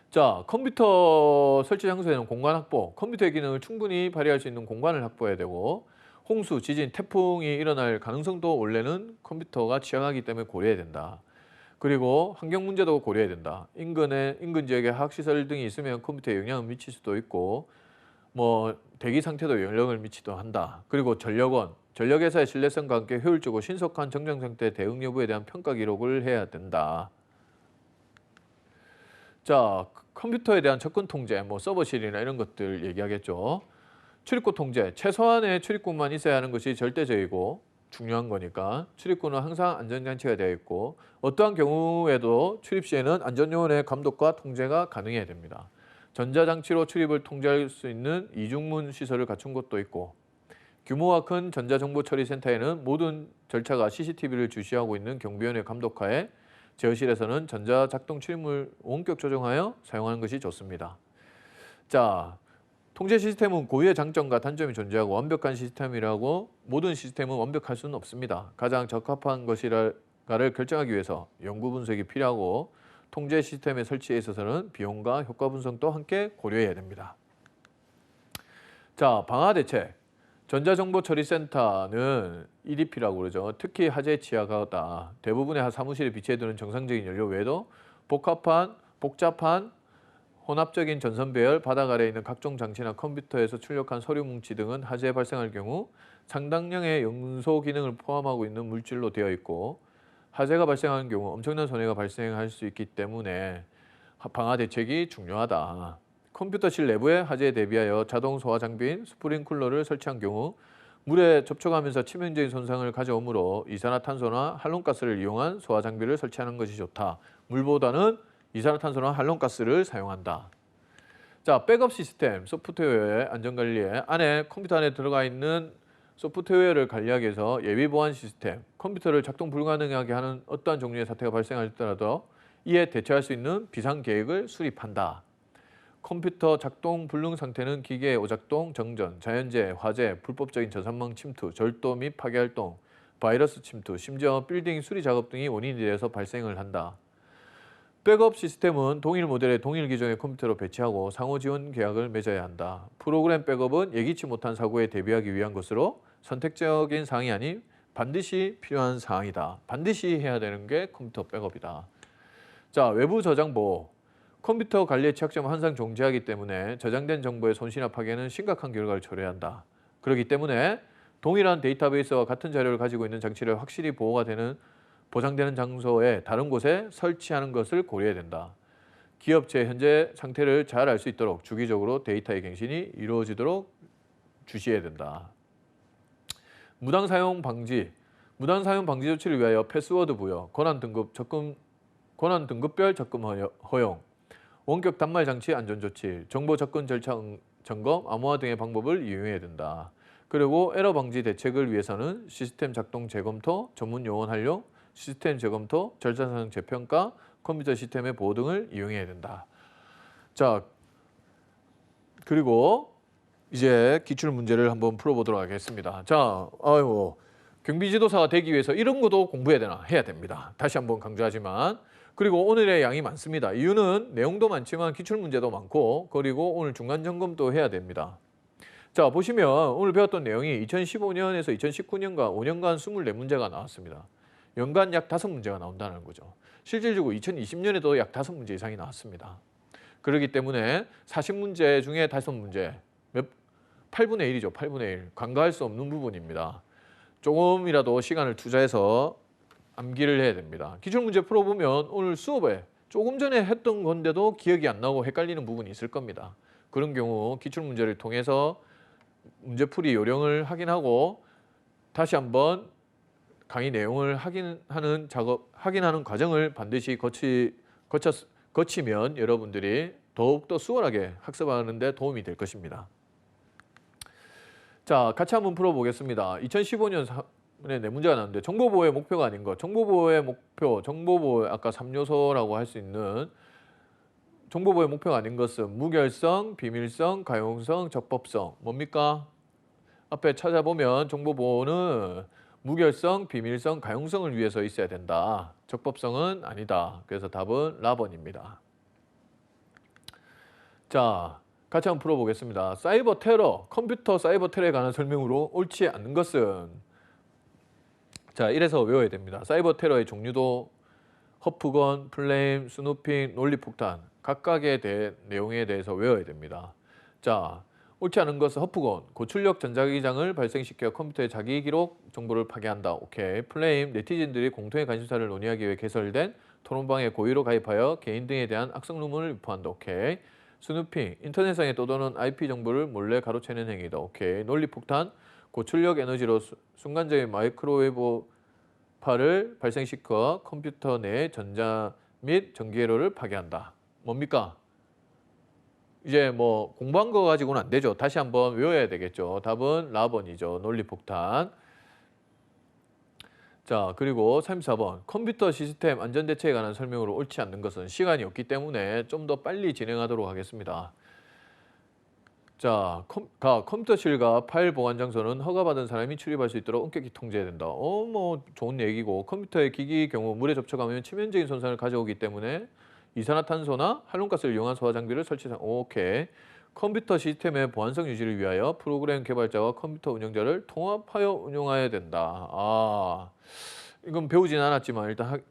자, 컴퓨터 설치 장소에는 공간 확보, 컴퓨터의 기능을 충분히 발휘할 수 있는 공간을 확보해야 되고, 홍수, 지진, 태풍이 일어날 가능성도 원래는 컴퓨터가 취약하기 때문에 고려해야 된다. 그리고 환경 문제도 고려해야 된다. 인근 지역에 화학시설 등이 있으면 컴퓨터에 영향을 미칠 수도 있고, 대기 상태도 영향을 미치기도 한다. 그리고 전력회사의 신뢰성과 함께 효율적이고 신속한 정정 상태 대응 여부에 대한 평가 기록을 해야 된다. 자, 컴퓨터에 대한 접근 통제, 서버실이나 이런 것들 얘기하겠죠. 출입구 통제, 최소한의 출입구만 있어야 하는 것이 절대적이고 중요한 거니까 출입구는 항상 안전장치가 되어 있고, 어떠한 경우에도 출입 시에는 안전요원의 감독과 통제가 가능해야 됩니다. 전자장치로 출입을 통제할 수 있는 이중문 시설을 갖춘 곳도 있고 규모가 큰 전자정보처리센터에는 모든 절차가 CCTV를 주시하고 있는 경비원의 감독하에 제어실에서는 전자작동 출입을 원격 조정하여 사용하는 것이 좋습니다. 자, 통제 시스템은 고유의 장점과 단점이 존재하고 완벽한 시스템이라고 모든 시스템은 완벽할 수는 없습니다. 가장 적합한 것이라를 결정하기 위해서 연구 분석이 필요하고 통제 시스템의 설치에 있어서는 비용과 효과 분석도 함께 고려해야 됩니다. 자, 방화 대책. 전자정보처리센터는 EDP라고 그러죠. 특히 화재에 취약하다. 대부분의 사무실에 비치해두는 정상적인 연료 외에도 복잡한 혼합적인 전선 배열, 바닥 아래에 있는 각종 장치나 컴퓨터에서 출력한 서류 뭉치 등은 화재 발생할 경우 상당량의 연소 기능을 포함하고 있는 물질로 되어 있고 화재가 발생하는 경우 엄청난 손해가 발생할 수 있기 때문에 방화 대책이 중요하다. 컴퓨터실 내부에 화재에 대비하여 자동 소화 장비인 스프링쿨러를 설치한 경우 물에 접촉하면서 치명적인 손상을 가져오므로 이산화탄소나 한론가스를 이용한 소화 장비를 설치하는 것이 좋다. 물보다는 이산화탄소나 한론가스를 사용한다. 자, 백업 시스템, 소프트웨어의 안전관리에 안에 컴퓨터 안에 들어가 있는 소프트웨어를 관리하기 위해서 예비 보안 시스템, 컴퓨터를 작동 불가능하게 하는 어떠한 종류의 사태가 발생하더라도 이에 대처할 수 있는 비상 계획을 수립한다. 컴퓨터 작동 불능 상태는 기계의 오작동, 정전, 자연재해, 화재, 불법적인 전산망 침투, 절도 및 파괴 활동, 바이러스 침투, 심지어 빌딩 수리 작업 등이 원인이 되어서 발생을 한다. 백업 시스템은 동일 모델의 동일 기종의 컴퓨터로 배치하고 상호 지원 계약을 맺어야 한다. 프로그램 백업은 예기치 못한 사고에 대비하기 위한 것으로 선택적인 사항이 아닌 반드시 필요한 사항이다. 반드시 해야 되는 게 컴퓨터 백업이다. 자, 외부 저장 보호. 컴퓨터 관리의 취약점은 항상 존재하기 때문에 저장된 정보의 손실이나 파괴는 심각한 결과를 초래한다. 그렇기 때문에 동일한 데이터베이스와 같은 자료를 가지고 있는 장치를 확실히 보장되는 장소에 다른 곳에 설치하는 것을 고려해야 된다. 기업체의 현재 상태를 잘 알 수 있도록 주기적으로 데이터의 갱신이 이루어지도록 주시해야 된다. 무단 사용 방지. 무단 사용 방지 조치를 위하여 패스워드 부여, 권한 등급별 접근 허용, 원격 단말 장치 안전 조치, 정보 접근 절차 점검, 암호화 등의 방법을 이용해야 된다. 그리고 에러 방지 대책을 위해서는 시스템 작동 재검토, 전문 요원 활용, 시스템 재검토, 절차상 재평가, 컴퓨터 시스템의 보호 등을 이용해야 된다. 자, 그리고 이제 기출 문제를 한번 풀어보도록 하겠습니다. 자, 경비지도사가 되기 위해서 이런 것도 공부해야 되나? 해야 됩니다. 다시 한번 강조하지만. 그리고 오늘의 양이 많습니다. 이유는 내용도 많지만 기출 문제도 많고 그리고 오늘 중간 점검도 해야 됩니다. 자, 보시면 오늘 배웠던 내용이 2015년에서 2019년간 5년간 24문제가 나왔습니다. 연간 약 5문제가 나온다는 거죠. 실질적으로 2020년에도 약 5문제 이상이 나왔습니다. 그렇기 때문에 40문제 중에 5문제, 8분의 1이죠. 8분의 1. 간과할 수 없는 부분입니다. 조금이라도 시간을 투자해서 암기를 해야 됩니다. 기출문제 풀어보면 오늘 수업에 조금 전에 했던 건데도 기억이 안 나고 헷갈리는 부분이 있을 겁니다. 그런 경우 기출문제를 통해서 문제풀이 요령을 확인하고 다시 한번 강의 내용을 확인하는 과정을 반드시 거치면 여러분들이 더욱더 수월하게 학습하는 데 도움이 될 것입니다. 자, 같이 한번 풀어보겠습니다. 2015년 네 문제가 나왔는데 정보보호의 목표가 아닌 것. 정보보호의 목표, 정보보호 아까 3요소라고 할 수 있는 정보보호의 목표가 아닌 것은 무결성, 비밀성, 가용성, 적법성. 뭡니까? 앞에 찾아보면 정보보호는 무결성, 비밀성, 가용성을 위해서 있어야 된다. 적법성은 아니다. 그래서 답은 라번입니다. 자, 같이 한번 풀어보겠습니다. 사이버 테러, 컴퓨터 사이버 테러에 관한 설명으로 옳지 않는 것은 자, 이래서 외워야 됩니다. 사이버 테러의 종류도 허프건, 플레임, 스누핑, 논리폭탄 각각의 내용에 대해서 외워야 됩니다. 자, 옳지 않은 것은 허프건, 고출력 전자기장을 발생시켜 컴퓨터의 자기 기록 정보를 파괴한다. 오케이. 플레임, 네티즌들이 공통의 관심사를 논의하기 위해 개설된 토론방에 고의로 가입하여 개인 등에 대한 악성 루머를 유포한다. 오케이. 스누핑, 인터넷상에 떠도는 IP 정보를 몰래 가로채는 행위다. 오케이. 논리폭탄, 고출력 에너지로 순간적인 마이크로웨이브파를 발생시켜 컴퓨터 내 전자 및 전기회로를 파괴한다. 뭡니까? 이제 뭐 공부한 거 가지고는 안 되죠. 다시 한번 외워야 되겠죠. 답은 라번이죠. 논리폭탄. 자, 그리고 34번. 컴퓨터 시스템 안전대책에 관한 설명으로 옳지 않는 것은 시간이 없기 때문에 좀 더 빨리 진행하도록 하겠습니다. 자, 컴퓨터실과 파일 보관 장소는 허가받은 사람이 출입할 수 있도록 엄격히 통제해야 된다. 뭐 좋은 얘기고 컴퓨터의 기기 경우 물에 접촉하면 치명적인 손상을 가져오기 때문에 이산화탄소나 한론가스를 이용한 소화 장비를 설치상 오케이. 컴퓨터 시스템의 보안성 유지를 위하여 프로그램 개발자와 컴퓨터 운영자를 통합하여 운용해야 된다. 이건 배우진 않았지만 일단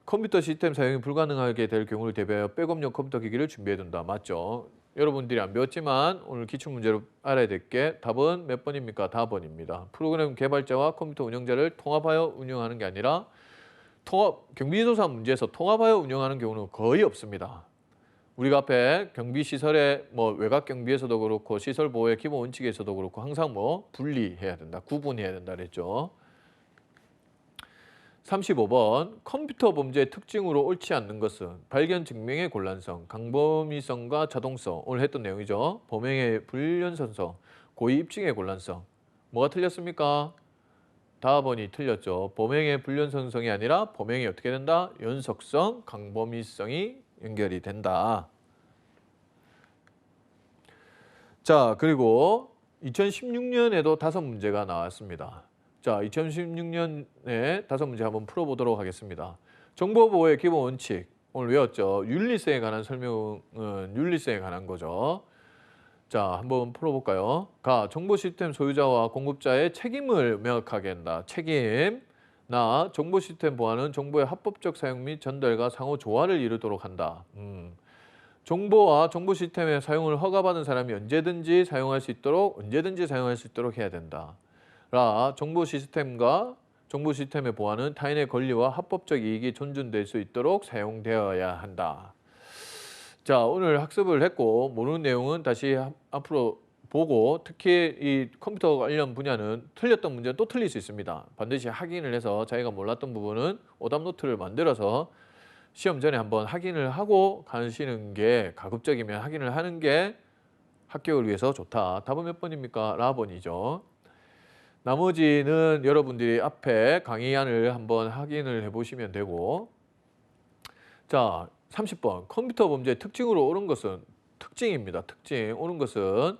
컴퓨터 시스템 사용이 불가능하게 될 경우를 대비하여 백업용 컴퓨터 기기를 준비해야 된다. 맞죠? 여러분들이 안 배웠지만 오늘 기출문제로 알아야 될 게 답은 몇 번입니까? 4번입니다. 프로그램 개발자와 컴퓨터 운영자를 통합하여 운영하는 게 아니라 경비조사 문제에서 통합하여 운영하는 경우는 거의 없습니다. 우리가 앞에 경비시설의 뭐 외곽 경비에서도 그렇고 시설 보호의 기본 원칙에서도 그렇고 항상 뭐 분리해야 된다, 구분해야 된다 그랬죠. 35번 컴퓨터 범죄의 특징으로 옳지 않는 것은 발견 증명의 곤란성, 강범위성과 자동성, 오늘 했던 내용이죠. 범행의 불연선성, 고의 입증의 곤란성. 뭐가 틀렸습니까? 다번이 틀렸죠. 범행의 불연선성이 아니라 범행이 어떻게 된다? 연속성, 강범위성이 연결이 된다. 자, 그리고 2016년에도 5문제가 나왔습니다. 자, 2016년에 5문제 한번 풀어보도록 하겠습니다. 정보보호의 기본 원칙, 오늘 외웠죠. 윤리성에 관한 설명은 윤리성에 관한 거죠. 자, 한번 풀어볼까요? 정보 시스템 소유자와 공급자의 책임을 명확하게 한다. 책임. 정보 시스템 보안은 정보의 합법적 사용 및 전달과 상호 조화를 이루도록 한다. 정보와 정보 시스템의 사용을 허가받은 사람이 언제든지 사용할 수 있도록 해야 된다. 정보 시스템의 보안은 타인의 권리와 합법적 이익이 존중될 수 있도록 사용되어야 한다. 자, 오늘 학습을 했고 모르는 내용은 다시 앞으로 보고 특히 이 컴퓨터 관련 분야는 틀렸던 문제는 또 틀릴 수 있습니다. 반드시 확인을 해서 자기가 몰랐던 부분은 오답 노트를 만들어서 시험 전에 한번 확인을 하고 가시는 게 가급적이면 확인을 하는 게 합격을 위해서 좋다. 답은 몇 번입니까? 라번이죠. 나머지는 여러분들이 앞에 강의안을 한번 확인을 해보시면 되고 자, 30번 컴퓨터 범죄의 특징으로 옳은 것은 특징입니다. 특징 옳은 것은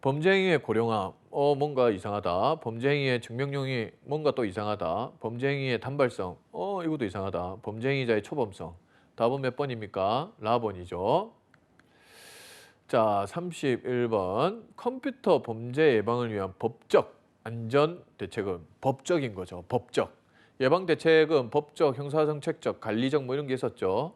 범죄 행위의 고령함 뭔가 이상하다. 범죄 행위의 증명용이 뭔가 또 이상하다. 범죄 행위의 단발성 이것도 이상하다. 범죄 행위자의 초범성. 답은 몇 번입니까? 라번이죠. 자, 31번 컴퓨터 범죄 예방을 위한 법적 안전 대책은 법적인 거죠. 법적. 예방 대책은 법적, 형사정책적, 관리적 뭐 이런 게 있었죠.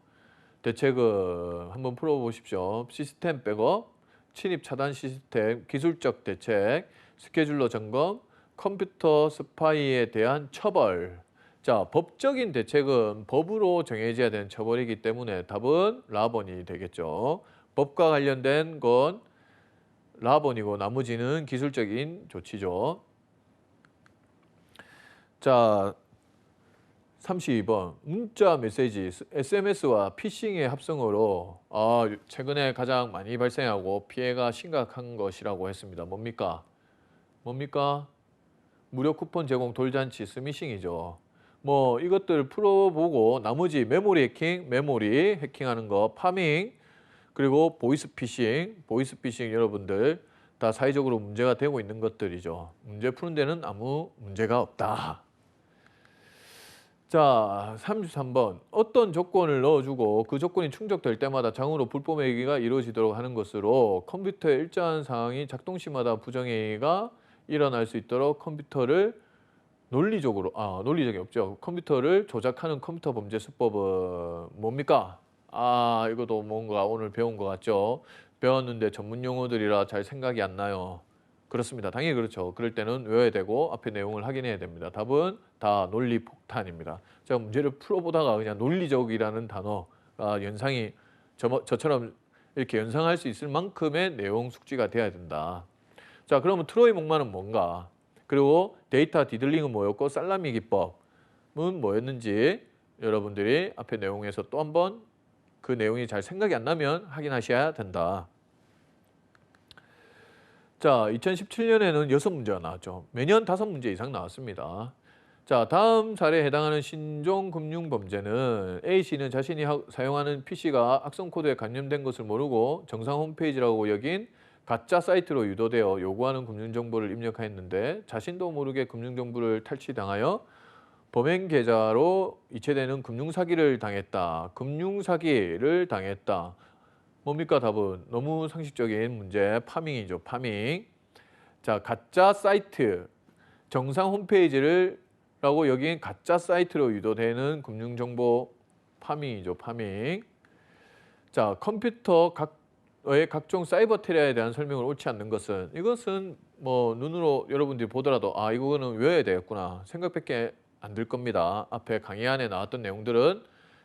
대책은 한번 풀어보십시오. 시스템 백업, 침입 차단 시스템, 기술적 대책, 스케줄러 점검, 컴퓨터 스파이에 대한 처벌. 자, 법적인 대책은 법으로 정해져야 되는 처벌이기 때문에 답은 라번이 되겠죠. 법과 관련된 건 라번이고 나머지는 기술적인 조치죠. 자, 32번 문자 메시지 SMS와 피싱의 합성어로 최근에 가장 많이 발생하고 피해가 심각한 것이라고 했습니다. 뭡니까? 무료 쿠폰 제공 돌잔치 스미싱이죠. 뭐 이것들 풀어보고 나머지 메모리 해킹하는 거, 파밍, 그리고 보이스피싱 여러분들 다 사회적으로 문제가 되고 있는 것들이죠. 문제 푸는 데는 아무 문제가 없다. 자, 33번 어떤 조건을 넣어주고 그 조건이 충족될 때마다 장으로 불법행위가 이루어지도록 하는 것으로 컴퓨터의 일정한 상황이 작동 시마다 부정행위가 일어날 수 있도록 컴퓨터를 논리적이 없죠. 컴퓨터를 조작하는 컴퓨터 범죄 수법은 뭡니까? 이것도 뭔가 오늘 배운 것 같죠? 배웠는데 전문 용어들이라 잘 생각이 안 나요. 그렇습니다. 당연히 그렇죠. 그럴 때는 외워야 되고 앞에 내용을 확인해야 됩니다. 답은 다 논리폭탄입니다. 제가 문제를 풀어보다가 그냥 논리적이라는 단어가 연상이 저처럼 이렇게 연상할 수 있을 만큼의 내용 숙지가 돼야 된다. 자, 그러면 트로이 목마는 뭔가? 그리고 데이터 디들링은 뭐였고 살라미 기법은 뭐였는지 여러분들이 앞에 내용에서 또 한번 그 내용이 잘 생각이 안 나면 확인하셔야 된다. 자, 2017년에는 6문제가 나왔죠. 매년 5문제 이상 나왔습니다. 자, 다음 사례에 해당하는 신종금융범죄는 A씨는 자신이 사용하는 PC가 악성 코드에 감염된 것을 모르고 정상 홈페이지라고 여긴 가짜 사이트로 유도되어 요구하는 금융정보를 입력하였는데 자신도 모르게 금융정보를 탈취당하여 범행 계좌로 이체되는 금융사기를 당했다. 금융사기를 당했다. 뭡니까 답은? 너무 상식적인 문제, 파밍이죠. 파밍. 자, 가짜 사이트, 정상 홈페이지를 라고 여긴 가짜 사이트로 유도되는 금융정보 파밍이죠. 파밍. 자, 컴퓨터의 각종 사이버 테러에 대한 설명을 옳지 않는 것은 이것은 뭐 눈으로 여러분들이 보더라도 아 이거는 외워야 되겠구나 생각밖에 안 들 겁니다. 앞에 강의 안에 나왔던 내용들은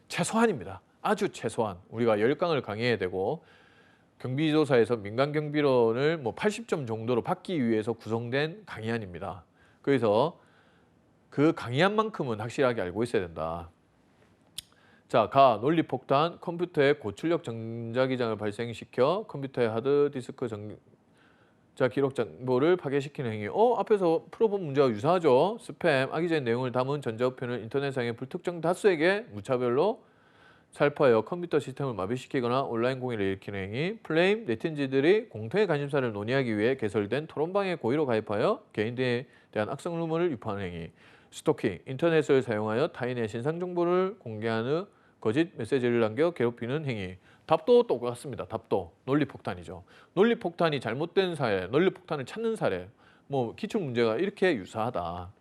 최소한입니다. 아주 최소한 우리가 10강을 강의해야 되고 경비조사에서 민간 경비론을 뭐 80점 정도로 받기 위해서 구성된 강의안입니다. 그래서 그 강의안만큼은 확실하게 알고 있어야 된다. 자, 논리폭탄, 컴퓨터의 고출력 전자기장을 발생시켜 컴퓨터의 하드디스크 전자 기록 정보를 파괴시키는 행위. 앞에서 풀어본 문제와 유사하죠. 스팸, 악의적인 내용을 담은 전자우편을 인터넷상의 불특정 다수에게 무차별로 살포하여 컴퓨터 시스템을 마비시키거나 온라인 공해를 일으키는 행위. 플레임, 네티즌들이 공통의 관심사를 논의하기 위해 개설된 토론방에 고의로 가입하여 개인들에 대한 악성 루머를 유포하는 행위. 스토킹, 인터넷을 사용하여 타인의 신상 정보를 공개하는 거짓 메시지를 남겨 괴롭히는 행위. 답도 똑같습니다. 답도 논리폭탄이죠. 논리폭탄이 잘못된 사례, 논리폭탄을 찾는 사례, 뭐 기출문제가 이렇게 유사하다.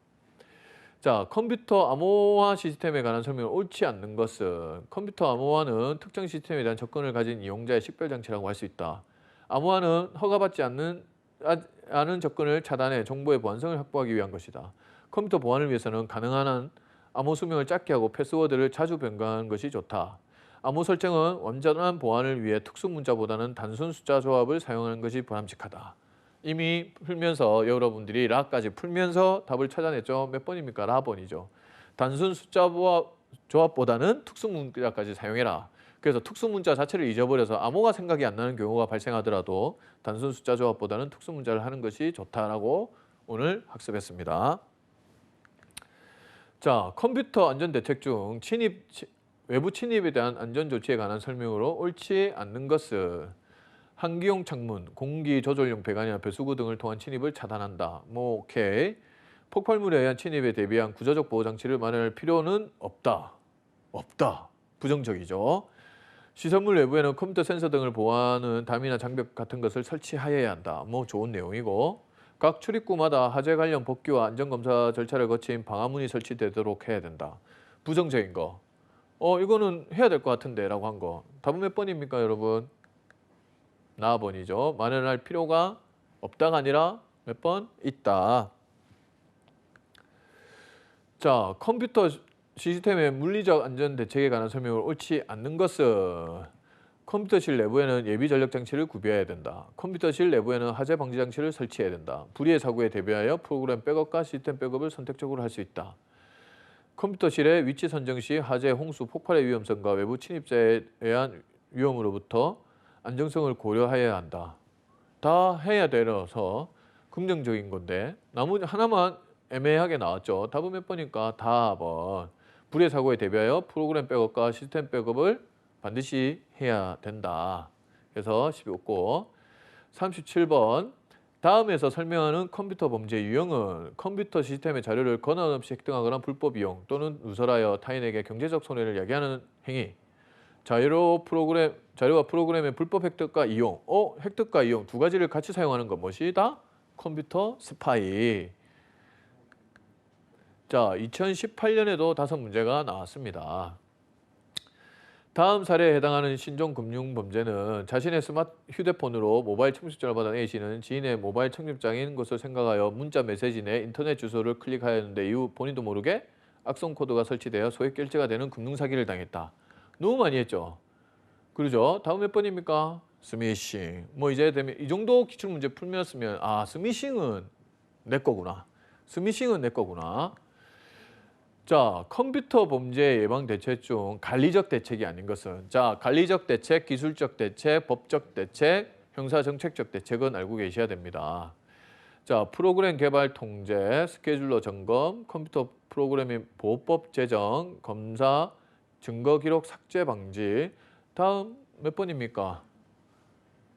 자, 컴퓨터 암호화 시스템에 관한 설명을 옳지 않는 것은 컴퓨터 암호화는 특정 시스템에 대한 접근을 가진 이용자의 식별장치라고 할 수 있다. 암호화는 허가받지 않은 접근을 차단해 정보의 보안성을 확보하기 위한 것이다. 컴퓨터 보안을 위해서는 가능한 한 암호 수명을 짧게 하고 패스워드를 자주 변경하는 것이 좋다. 암호 설정은 완전한 보안을 위해 특수 문자보다는 단순 숫자 조합을 사용하는 것이 바람직하다. 이미 풀면서 여러분들이 라까지 풀면서 답을 찾아냈죠. 몇 번입니까? 라번이죠. 단순 숫자 조합보다는 특수 문자까지 사용해라. 그래서 특수 문자 자체를 잊어버려서 암호가 생각이 안 나는 경우가 발생하더라도 단순 숫자 조합보다는 특수 문자를 하는 것이 좋다라고 오늘 학습했습니다. 자, 컴퓨터 안전대책 중 외부 침입에 대한 안전조치에 관한 설명으로 옳지 않는 것은 한기용 창문, 공기 조절용 배관이나 배수구 등을 통한 침입을 차단한다. 뭐 오케이. 폭발물에 의한 침입에 대비한 구조적 보호 장치를 마련할 필요는 없다. 없다. 부정적이죠. 시설물 외부에는 컴퓨터 센서 등을 보호하는 담이나 장벽 같은 것을 설치하여야 한다. 뭐 좋은 내용이고. 각 출입구마다 화재 관련 복귀와 안전검사 절차를 거친 방화문이 설치되도록 해야 된다. 부정적인 거. 이거는 해야 될 것 같은데 라고 한 거. 답은 몇 번입니까 여러분? 나번이죠. 마련할 필요가 없다가 아니라 몇 번? 있다. 자, 컴퓨터 시스템의 물리적 안전 대책에 관한 설명을 옳지 않는 것은 컴퓨터실 내부에는 예비 전력 장치를 구비해야 된다. 컴퓨터실 내부에는 화재 방지 장치를 설치해야 된다. 불의의 사고에 대비하여 프로그램 백업과 시스템 백업을 선택적으로 할 수 있다. 컴퓨터실의 위치 선정 시 화재, 홍수, 폭발의 위험성과 외부 침입자에 의한 위험으로부터 안정성을 고려해야 한다. 다 해야 되어서 긍정적인 건데 나머지 하나만 애매하게 나왔죠. 답은 몇 번이니까 답은 불의 사고에 대비하여 프로그램 백업과 시스템 백업을 반드시 해야 된다. 그래서 12고 37번 다음에서 설명하는 컴퓨터 범죄 유형은 컴퓨터 시스템의 자료를 권한 없이 획득하거나 불법 이용 또는 누설하여 타인에게 경제적 손해를 야기하는 행위. 자료와 프로그램의 불법 획득과 이용. 획득과 이용 두 가지를 같이 사용하는 것 무엇이다? 컴퓨터 스파이. 자, 2018년에도 5문제가 나왔습니다. 다음 사례에 해당하는 신종금융범죄는 자신의 휴대폰으로 모바일 청첩장을 받은 A씨는 지인의 모바일 청첩장인 것을 생각하여 문자 메시지 내 인터넷 주소를 클릭하였는데 이후 본인도 모르게 악성 코드가 설치되어 소액 결제가 되는 금융사기를 당했다. 너무 많이 했죠. 그러죠. 다음 몇 번입니까? 스미싱. 뭐 이제 되면 이 정도 기출문제 풀면으면 스미싱은 내 거구나. 스미싱은 내 거구나. 자, 컴퓨터 범죄 예방 대책 중 관리적 대책이 아닌 것은 자, 관리적 대책, 기술적 대책, 법적 대책, 형사 정책적 대책은 알고 계셔야 됩니다. 자, 프로그램 개발 통제, 스케줄러 점검, 컴퓨터 프로그래밍 보호법 제정, 검사, 증거 기록 삭제 방지. 다음 몇 번입니까?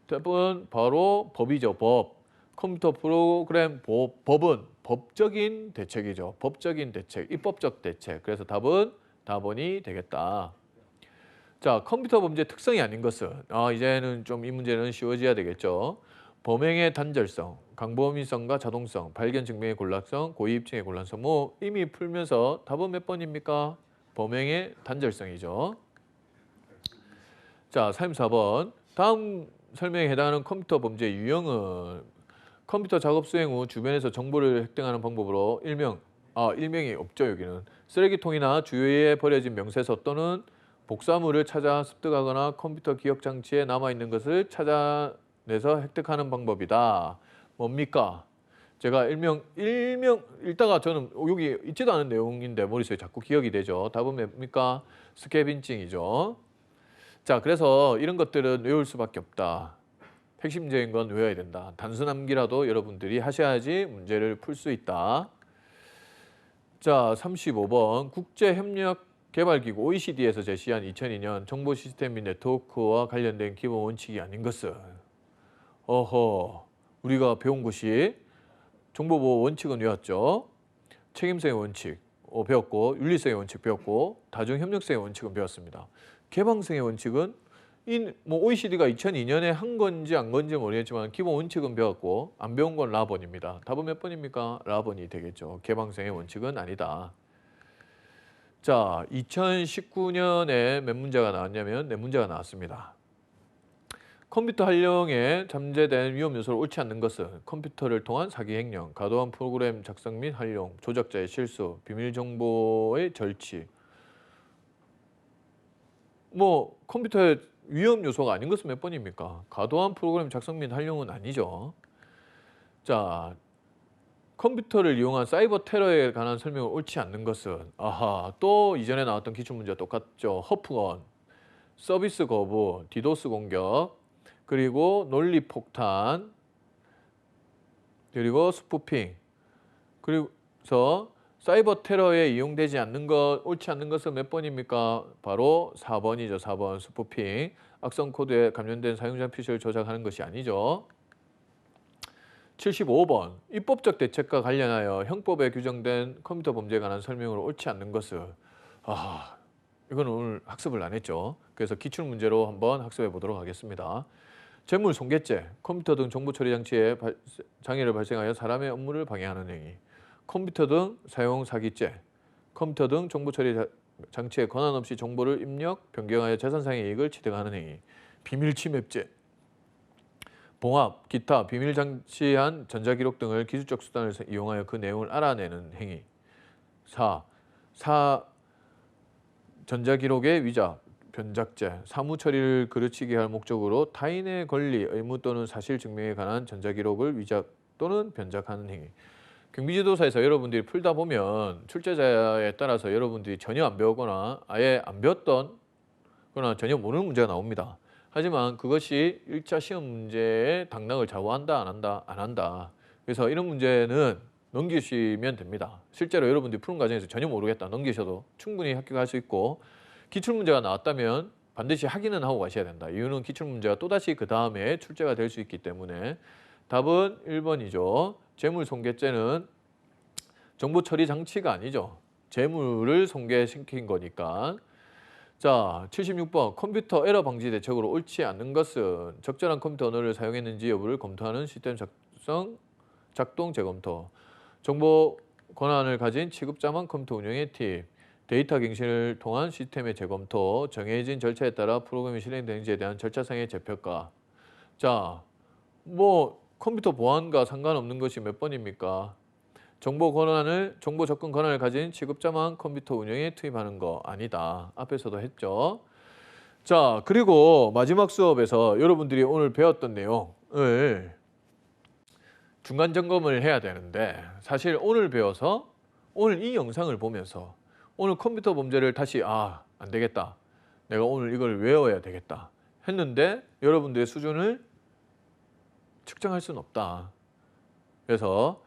답은 바로 법이죠. 법. 컴퓨터 프로그램 보호법은 법적인 대책이죠. 법적인 대책, 입법적 대책. 그래서 답은 답원이 되겠다. 자, 컴퓨터 범죄 특성이 아닌 것은 이제는 좀 이 문제는 쉬워져야 되겠죠. 범행의 단절성, 강범위성과 자동성, 발견 증명의 곤란성, 고의 입증의 곤란성. 뭐 이미 풀면서 답은 몇 번입니까? 범행의 단절성이죠. 자, 34번. 다음 설명에 해당하는 컴퓨터 범죄 유형은 컴퓨터 작업 수행 후 주변에서 정보를 획득하는 방법으로 일명이 없죠. 여기는 쓰레기통이나 주위에 버려진 명세서 또는 복사물을 찾아 습득하거나 컴퓨터 기억 장치에 남아있는 것을 찾아내서 획득하는 방법이다. 뭡니까? 제가 일명 읽다가 저는 여기 있지도 않은 내용인데 머릿속에 자꾸 기억이 되죠. 답은 뭡니까? 스캐빈징이죠. 자, 그래서 이런 것들은 외울 수밖에 없다. 핵심적인 건 외워야 된다. 단순 암기라도 여러분들이 하셔야지 문제를 풀 수 있다. 자, 35번 국제협력개발기구 OECD에서 제시한 2002년 정보 시스템 및 네트워크와 관련된 기본 원칙이 아닌 것은 우리가 배운 것이 정보보호 원칙은 외웠죠. 책임성의 원칙 배웠고 윤리성의 원칙 배웠고 다중협력성의 원칙은 배웠습니다. 개방성의 원칙은 OECD가 2002년에 한 건지 안 건지 모르겠지만 기본 원칙은 배웠고 안 배운 건 라번입니다. 답은 몇 번입니까? 라번이 되겠죠. 개방성의 원칙은 아니다. 자, 2019년에 몇 문제가 나왔냐면 4문제가 나왔습니다. 컴퓨터 활용에 잠재된 위험 요소를 옳지 않는 것은 컴퓨터를 통한 사기 횡령, 과도한 프로그램 작성 및 활용, 조작자의 실수, 비밀 정보의 절취. 뭐 컴퓨터의 위험 요소가 아닌 것은 몇 번입니까? 과도한 프로그램 작성 및 활용은 아니죠. 자, 컴퓨터를 이용한 사이버 테러에 관한 설명을 옳지 않는 것은 또 이전에 나왔던 기출문제와 똑같죠. 허프건, 서비스 거부, 디도스 공격, 그리고 논리 폭탄, 그리고 스푸핑. 그래서 사이버 테러에 이용되지 않는 것, 옳지 않는 것은 몇 번입니까? 바로 4번이죠. 4번 스푸핑. 악성 코드에 감염된 사용자 표시를 조작하는 것이 아니죠. 75번. 입법적 대책과 관련하여 형법에 규정된 컴퓨터 범죄에 관한 설명으로 옳지 않는 것은 이건 오늘 학습을 안 했죠. 그래서 기출문제로 한번 학습해 보도록 하겠습니다. 재물 손괴죄, 컴퓨터 등 정보 처리 장치에 장애를 발생하여 사람의 업무를 방해하는 행위. 컴퓨터 등 사용 사기죄, 컴퓨터 등 정보 처리 장치에 권한 없이 정보를 입력, 변경하여 재산상의 이익을 취득하는 행위. 비밀 침해죄, 봉합, 기타, 비밀 장치한 전자기록 등을 기술적 수단을 이용하여 그 내용을 알아내는 행위. 4. 전자기록의 위작, 변작죄, 사무 처리를 그르치게 할 목적으로 타인의 권리, 의무 또는 사실 증명에 관한 전자기록을 위작 또는 변작하는 행위. 경비지도사에서 여러분들이 풀다 보면 출제자에 따라서 여러분들이 전혀 안 배우거나 아예 안 배웠던 거나 전혀 모르는 문제가 나옵니다. 하지만 그것이 1차 시험 문제의 당락을 좌우한다, 안 한다. 그래서 이런 문제는 넘기시면 됩니다. 실제로 여러분들이 푸는 과정에서 전혀 모르겠다 넘기셔도 충분히 합격할 수 있고, 기출문제가 나왔다면 반드시 확인은 하고 가셔야 된다. 이유는 기출문제가 또다시 그 다음에 출제가 될 수 있기 때문에. 답은 1번이죠. 재물손괴죄는 정보 처리 장치가 아니죠. 재물을 손괴시킨 거니까. 자, 76번. 컴퓨터 에러 방지 대책으로 옳지 않는 것은 적절한 컴퓨터 언어를 사용했는지 여부를 검토하는 시스템 작동 재검토. 정보 권한을 가진 취급자만 컴퓨터 운영의 팁. 데이터 갱신을 통한 시스템의 재검토. 정해진 절차에 따라 프로그램이 실행되는지에 대한 절차상의 재평가. 자, 컴퓨터 보안과 상관없는 것이 몇 번입니까? 정보 접근 권한을 가진 취급자만 컴퓨터 운영에 투입하는 거 아니다. 앞에서도 했죠. 자, 그리고 마지막 수업에서 여러분들이 오늘 배웠던 내용을 중간 점검을 해야 되는데, 사실 오늘 배워서 오늘 이 영상을 보면서 오늘 컴퓨터 범죄를 다시 안 되겠다. 내가 오늘 이걸 외워야 되겠다 했는데 여러분들의 수준을 측정할 수는 없다. 그래서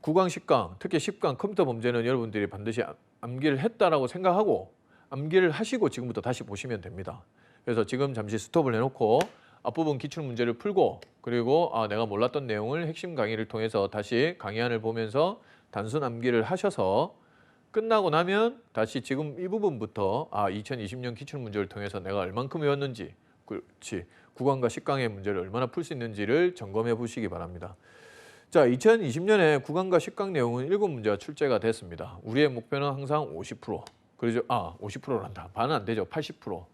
구강 10강, 특히 10강 컴퓨터 범죄는 여러분들이 반드시 암기를 했다라고 생각하고 암기를 하시고 지금부터 다시 보시면 됩니다. 그래서 지금 잠시 스톱을 해놓고 앞부분 기출문제를 풀고 그리고 내가 몰랐던 내용을 핵심 강의를 통해서 다시 강의안을 보면서 단순 암기를 하셔서 끝나고 나면 다시 지금 이 부분부터 2020년 기출문제를 통해서 내가 얼만큼 외웠는지, 그렇지, 9강과 10강의 문제를 얼마나 풀 수 있는지를 점검해 보시기 바랍니다. 자, 2020년에 9강과 10강 내용은 7문제가 출제가 됐습니다. 우리의 목표는 항상 50%. 그러죠? 50%란다. 반은 안 되죠. 80%.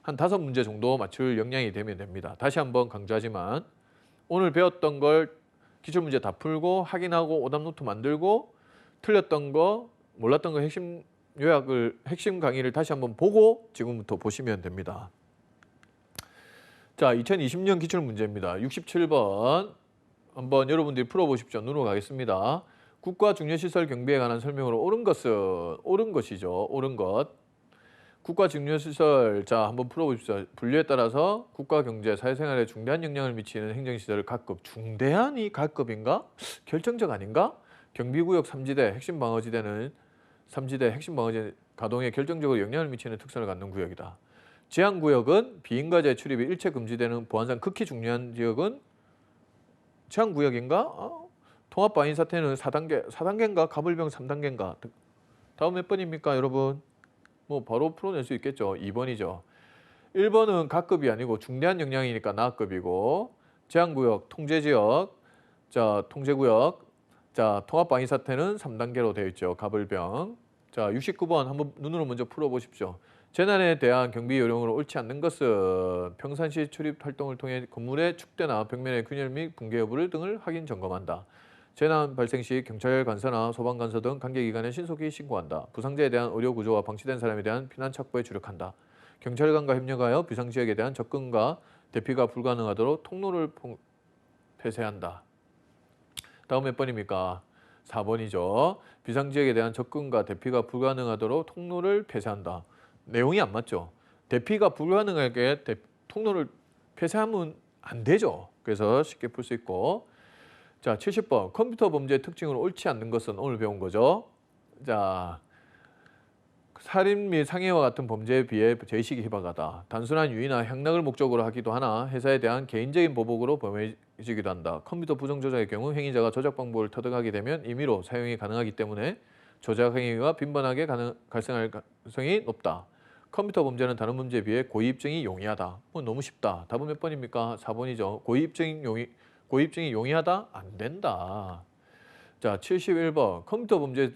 한 5문제 정도 맞출 역량이 되면 됩니다. 다시 한번 강조하지만 오늘 배웠던 걸 기출문제 다 풀고 확인하고 오답노트 만들고 틀렸던 거, 몰랐던 거 핵심 요약을, 핵심 강의를 다시 한번 보고 지금부터 보시면 됩니다. 자, 2020년 기출문제입니다. 67번 한번 여러분들이 풀어보십시오. 눈으로 가겠습니다. 국가 중요시설 경비에 관한 설명으로 옳은 것이죠. 옳은 것. 국가 중요시설, 자 한번 풀어보십시오. 분류에 따라서 국가 경제, 사회생활에 중대한 영향을 미치는 행정시설을 각급, 중대한이 각급인가? 결정적 아닌가? 경비구역 3지대, 핵심 방어지대는 3지대, 핵심 방어지대 가동에 결정적으로 영향을 미치는 특성을 갖는 구역이다. 제한구역은 비인가제 출입이 일체 금지되는 보안상 극히 중요한 지역은 제한구역인가? 통합방인 사태는 4단계인가? 가불병 3단계인가? 다음 몇 번입니까, 여러분? 뭐 바로 풀어낼 수 있겠죠. 2번이죠. 1번은 각급이 아니고 중대한 영향이니까 나급이고, 제한구역, 통제지역, 자 통제구역, 자 통합방위 사태는 3단계로 되어 있죠. 가불병. 자 69번 한번 눈으로 먼저 풀어보십시오. 재난에 대한 경비 요령으로 옳지 않는 것은 평상시 출입 활동을 통해 건물의 축대나 벽면의 균열 및 붕괴 여부를 등을 확인 점검한다. 재난 발생 시 경찰 관서나 소방 관서 등 관계기관에 신속히 신고한다. 부상자에 대한 의료 구조와 방치된 사람에 대한 피난 착보에 주력한다. 경찰관과 협력하여 비상지역에 대한 접근과 대피가 불가능하도록 통로를 폐쇄한다. 다음 몇 번입니까? 4번이죠. 비상지역에 대한 접근과 대피가 불가능하도록 통로를 폐쇄한다. 내용이 안 맞죠. 대피가 불가능하게 통로를 폐쇄하면 안 되죠. 그래서 쉽게 풀 수 있고. 자, 70번. 컴퓨터 범죄의 특징으로 옳지 않는 것은 오늘 배운 거죠. 자, 살인 및 상해와 같은 범죄에 비해 죄의식이 희박하다. 단순한 유의나 향락을 목적으로 하기도 하나 회사에 대한 개인적인 보복으로 범해지기도 한다. 컴퓨터 부정 조작의 경우 행위자가 조작 방법을 터득하게 되면 임의로 사용이 가능하기 때문에 조작 행위가 빈번하게 발생할 가능성이 높다. 컴퓨터 범죄는 다른 범죄에 비해 고의입증이 용이하다. 너무 쉽다. 답은 몇 번입니까? 4번이죠. 고의입증이 용이하다? 안 된다. 자, 71번. 컴퓨터 범죄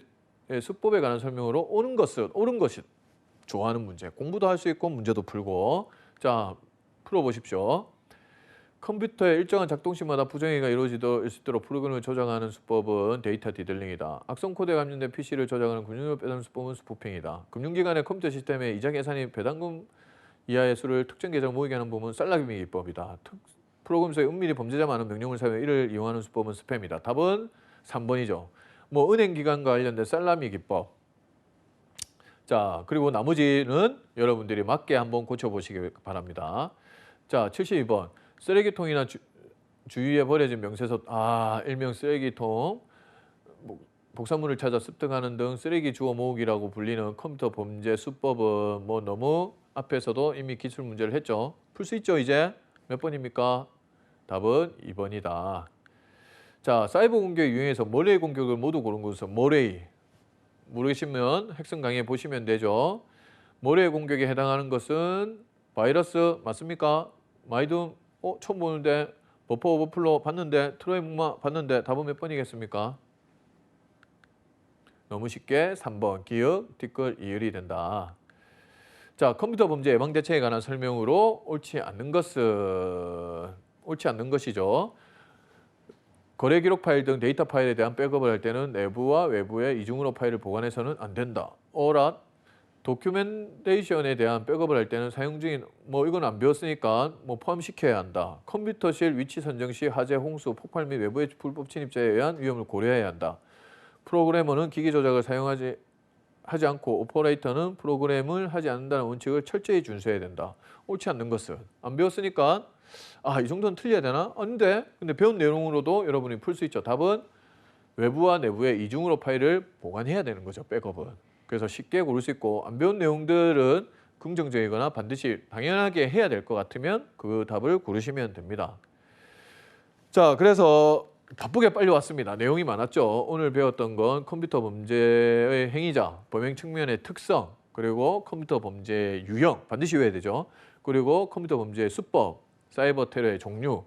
수법에 관한 설명으로 옳은 것이 좋아하는 문제. 공부도 할 수 있고 문제도 풀고. 자, 풀어보십시오. 컴퓨터의 일정한 작동 시마다 부정행위가 이루어질 수 있도록 프로그램을 조작하는 수법은 데이터 디들링이다. 악성 코드에 감염된 PC를 조작하는 금융을 빼앗는 수법은 스푸핑이다. 금융기관의 컴퓨터 시스템에 이자 계산이 배당금 이하의 수를 특정 계좌로 모이게 하는 부분은 쌀라기미 기법이다. 프로그램 속에 은밀히 범죄자 많은 명령을 사용해 이를 이용하는 수법은 스팸이다. 답은 3번이죠. 뭐 은행기관과 관련된 살라미 기법. 자, 그리고 나머지는 여러분들이 맞게 한번 고쳐보시기 바랍니다. 자, 72번. 쓰레기통이나 주위에 버려진 명세서, 일명 쓰레기통, 복사물을 찾아 습득하는 등 쓰레기 주워 모으기라고 불리는 컴퓨터 범죄 수법은 뭐 너무 앞에서도 이미 기출 문제를 했죠. 풀 수 있죠, 이제? 몇 번입니까? 답은 2번이다. 자, 사이버 공격 유형에서 머레이 공격을 모두 고른 것은 머레이. 모르시면 핵심 강의 보시면 되죠. 머레이 공격에 해당하는 것은 바이러스 맞습니까? 마이둠 처음 보는데 버퍼 오버플로 봤는데 트로이 목마 봤는데 답은 몇 번이겠습니까? 너무 쉽게 3번 기역, 뒷글, 이을이 된다. 자, 컴퓨터 범죄 예방 대책에 관한 설명으로 옳지 않는 것이죠. 거래 기록 파일 등 데이터 파일에 대한 백업을 할 때는 내부와 외부의 이중으로 파일을 보관해서는 안 된다. 오랏 도큐멘테이션에 대한 백업을 할 때는 사용 중인 이건 안 배웠으니까 포함시켜야 한다. 컴퓨터실 위치 선정 시 화재, 홍수, 폭발 및 외부의 불법 침입자에 의한 위험을 고려해야 한다. 프로그래머는 기기 조작을 하지 않고 오퍼레이터는 프로그램을 하지 않는다는 원칙을 철저히 준수해야 된다. 옳지 않는 것은 안 배웠으니까 이 정도는 틀려야 되나? 근데 배운 내용으로도 여러분이 풀 수 있죠. 답은 외부와 내부의 이중으로 파일을 보관해야 되는 거죠. 백업은. 그래서 쉽게 고를 수 있고 안 배운 내용들은 긍정적이거나 반드시 당연하게 해야 될 것 같으면 그 답을 고르시면 됩니다. 자, 그래서 바쁘게 빨리 왔습니다. 내용이 많았죠. 오늘 배웠던 건 컴퓨터 범죄의 행위자, 범행 측면의 특성, 그리고 컴퓨터 범죄의 유형, 반드시 외워야 되죠. 그리고 컴퓨터 범죄의 수법, 사이버 테러의 종류,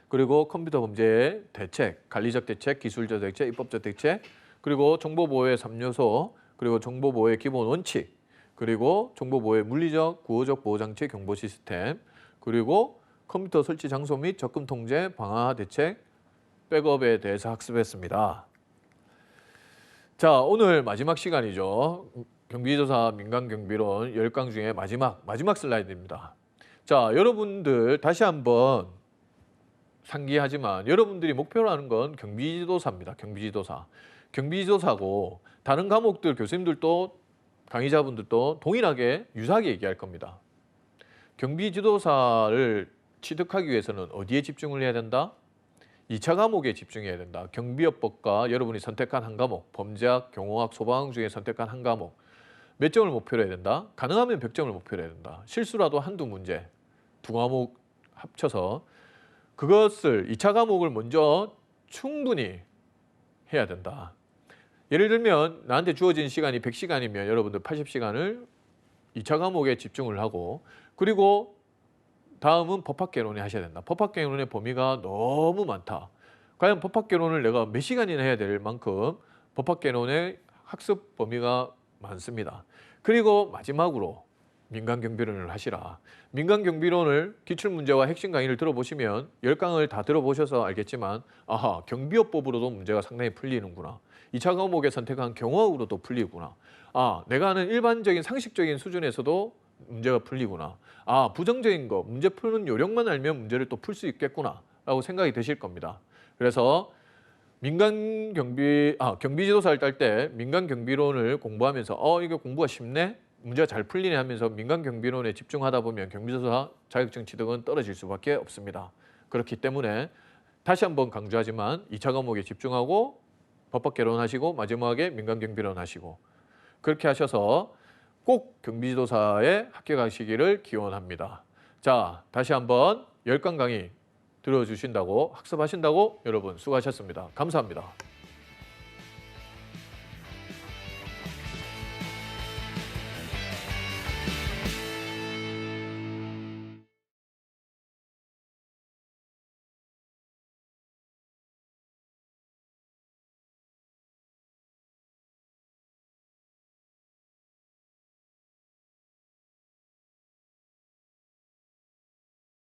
그리고 컴퓨터 범죄의 대책, 관리적 대책, 기술적 대책, 입법적 대책, 그리고 정보보호의 3요소, 그리고 정보보호의 기본 원칙, 그리고 정보보호의 물리적, 구호적 보호장치 경보 시스템, 그리고 컴퓨터 설치 장소 및 접근 통제, 방화 대책, 백업에 대해서 학습했습니다. 자, 오늘 마지막 시간이죠. 경비조사 민간경비론 10강 중에 마지막 슬라이드입니다. 자, 여러분들 다시 한번 상기하지만 여러분들이 목표로 하는 건 경비지도사입니다. 경비지도사고 다른 과목들 교수님들도 강의자분들도 동일하게 유사하게 얘기할 겁니다. 경비지도사를 취득하기 위해서는 어디에 집중을 해야 된다? 2차 과목에 집중해야 된다. 경비업법과 여러분이 선택한 한 과목, 범죄학, 경호학, 소방학 중에 선택한 한 과목. 몇 점을 목표로 해야 된다? 가능하면 100점을 목표로 해야 된다. 실수라도 한두 문제, 두 과목 합쳐서 그것을 2차 과목을 먼저 충분히 해야 된다. 예를 들면 나한테 주어진 시간이 100시간이면 여러분들 80시간을 2차 과목에 집중을 하고 그리고 다음은 법학개론에 하셔야 된다. 법학개론의 범위가 너무 많다. 과연 법학개론을 내가 몇 시간이나 해야 될 만큼 법학개론의 학습 범위가 많습니다. 그리고 마지막으로 민간경비론을 하시라. 민간경비론을 기출문제와 핵심 강의를 들어보시면 10강을 다 들어보셔서 알겠지만 경비업법으로도 문제가 상당히 풀리는구나. 2차 과목에 선택한 경호학으로도 풀리구나. 내가 아는 일반적인 상식적인 수준에서도 문제가 풀리구나. 부정적인 거, 문제 푸는 요령만 알면 문제를 또 풀 수 있겠구나 라고 생각이 드실 겁니다. 그래서 경비지도사를 딸 때 민간경비론을 공부하면서 이게 공부가 쉽네? 문제가 잘 풀리네 하면서 민간경비론에 집중하다 보면 경비지도사 자격증 취득은 떨어질 수밖에 없습니다. 그렇기 때문에 다시 한번 강조하지만 2차 과목에 집중하고 법학개론 하시고 마지막에 민간경비론 하시고 그렇게 하셔서 꼭 경비지도사에 합격하시기를 기원합니다. 자, 다시 한번 10강 강의 들어주신다고 학습하신다고 여러분 수고하셨습니다. 감사합니다.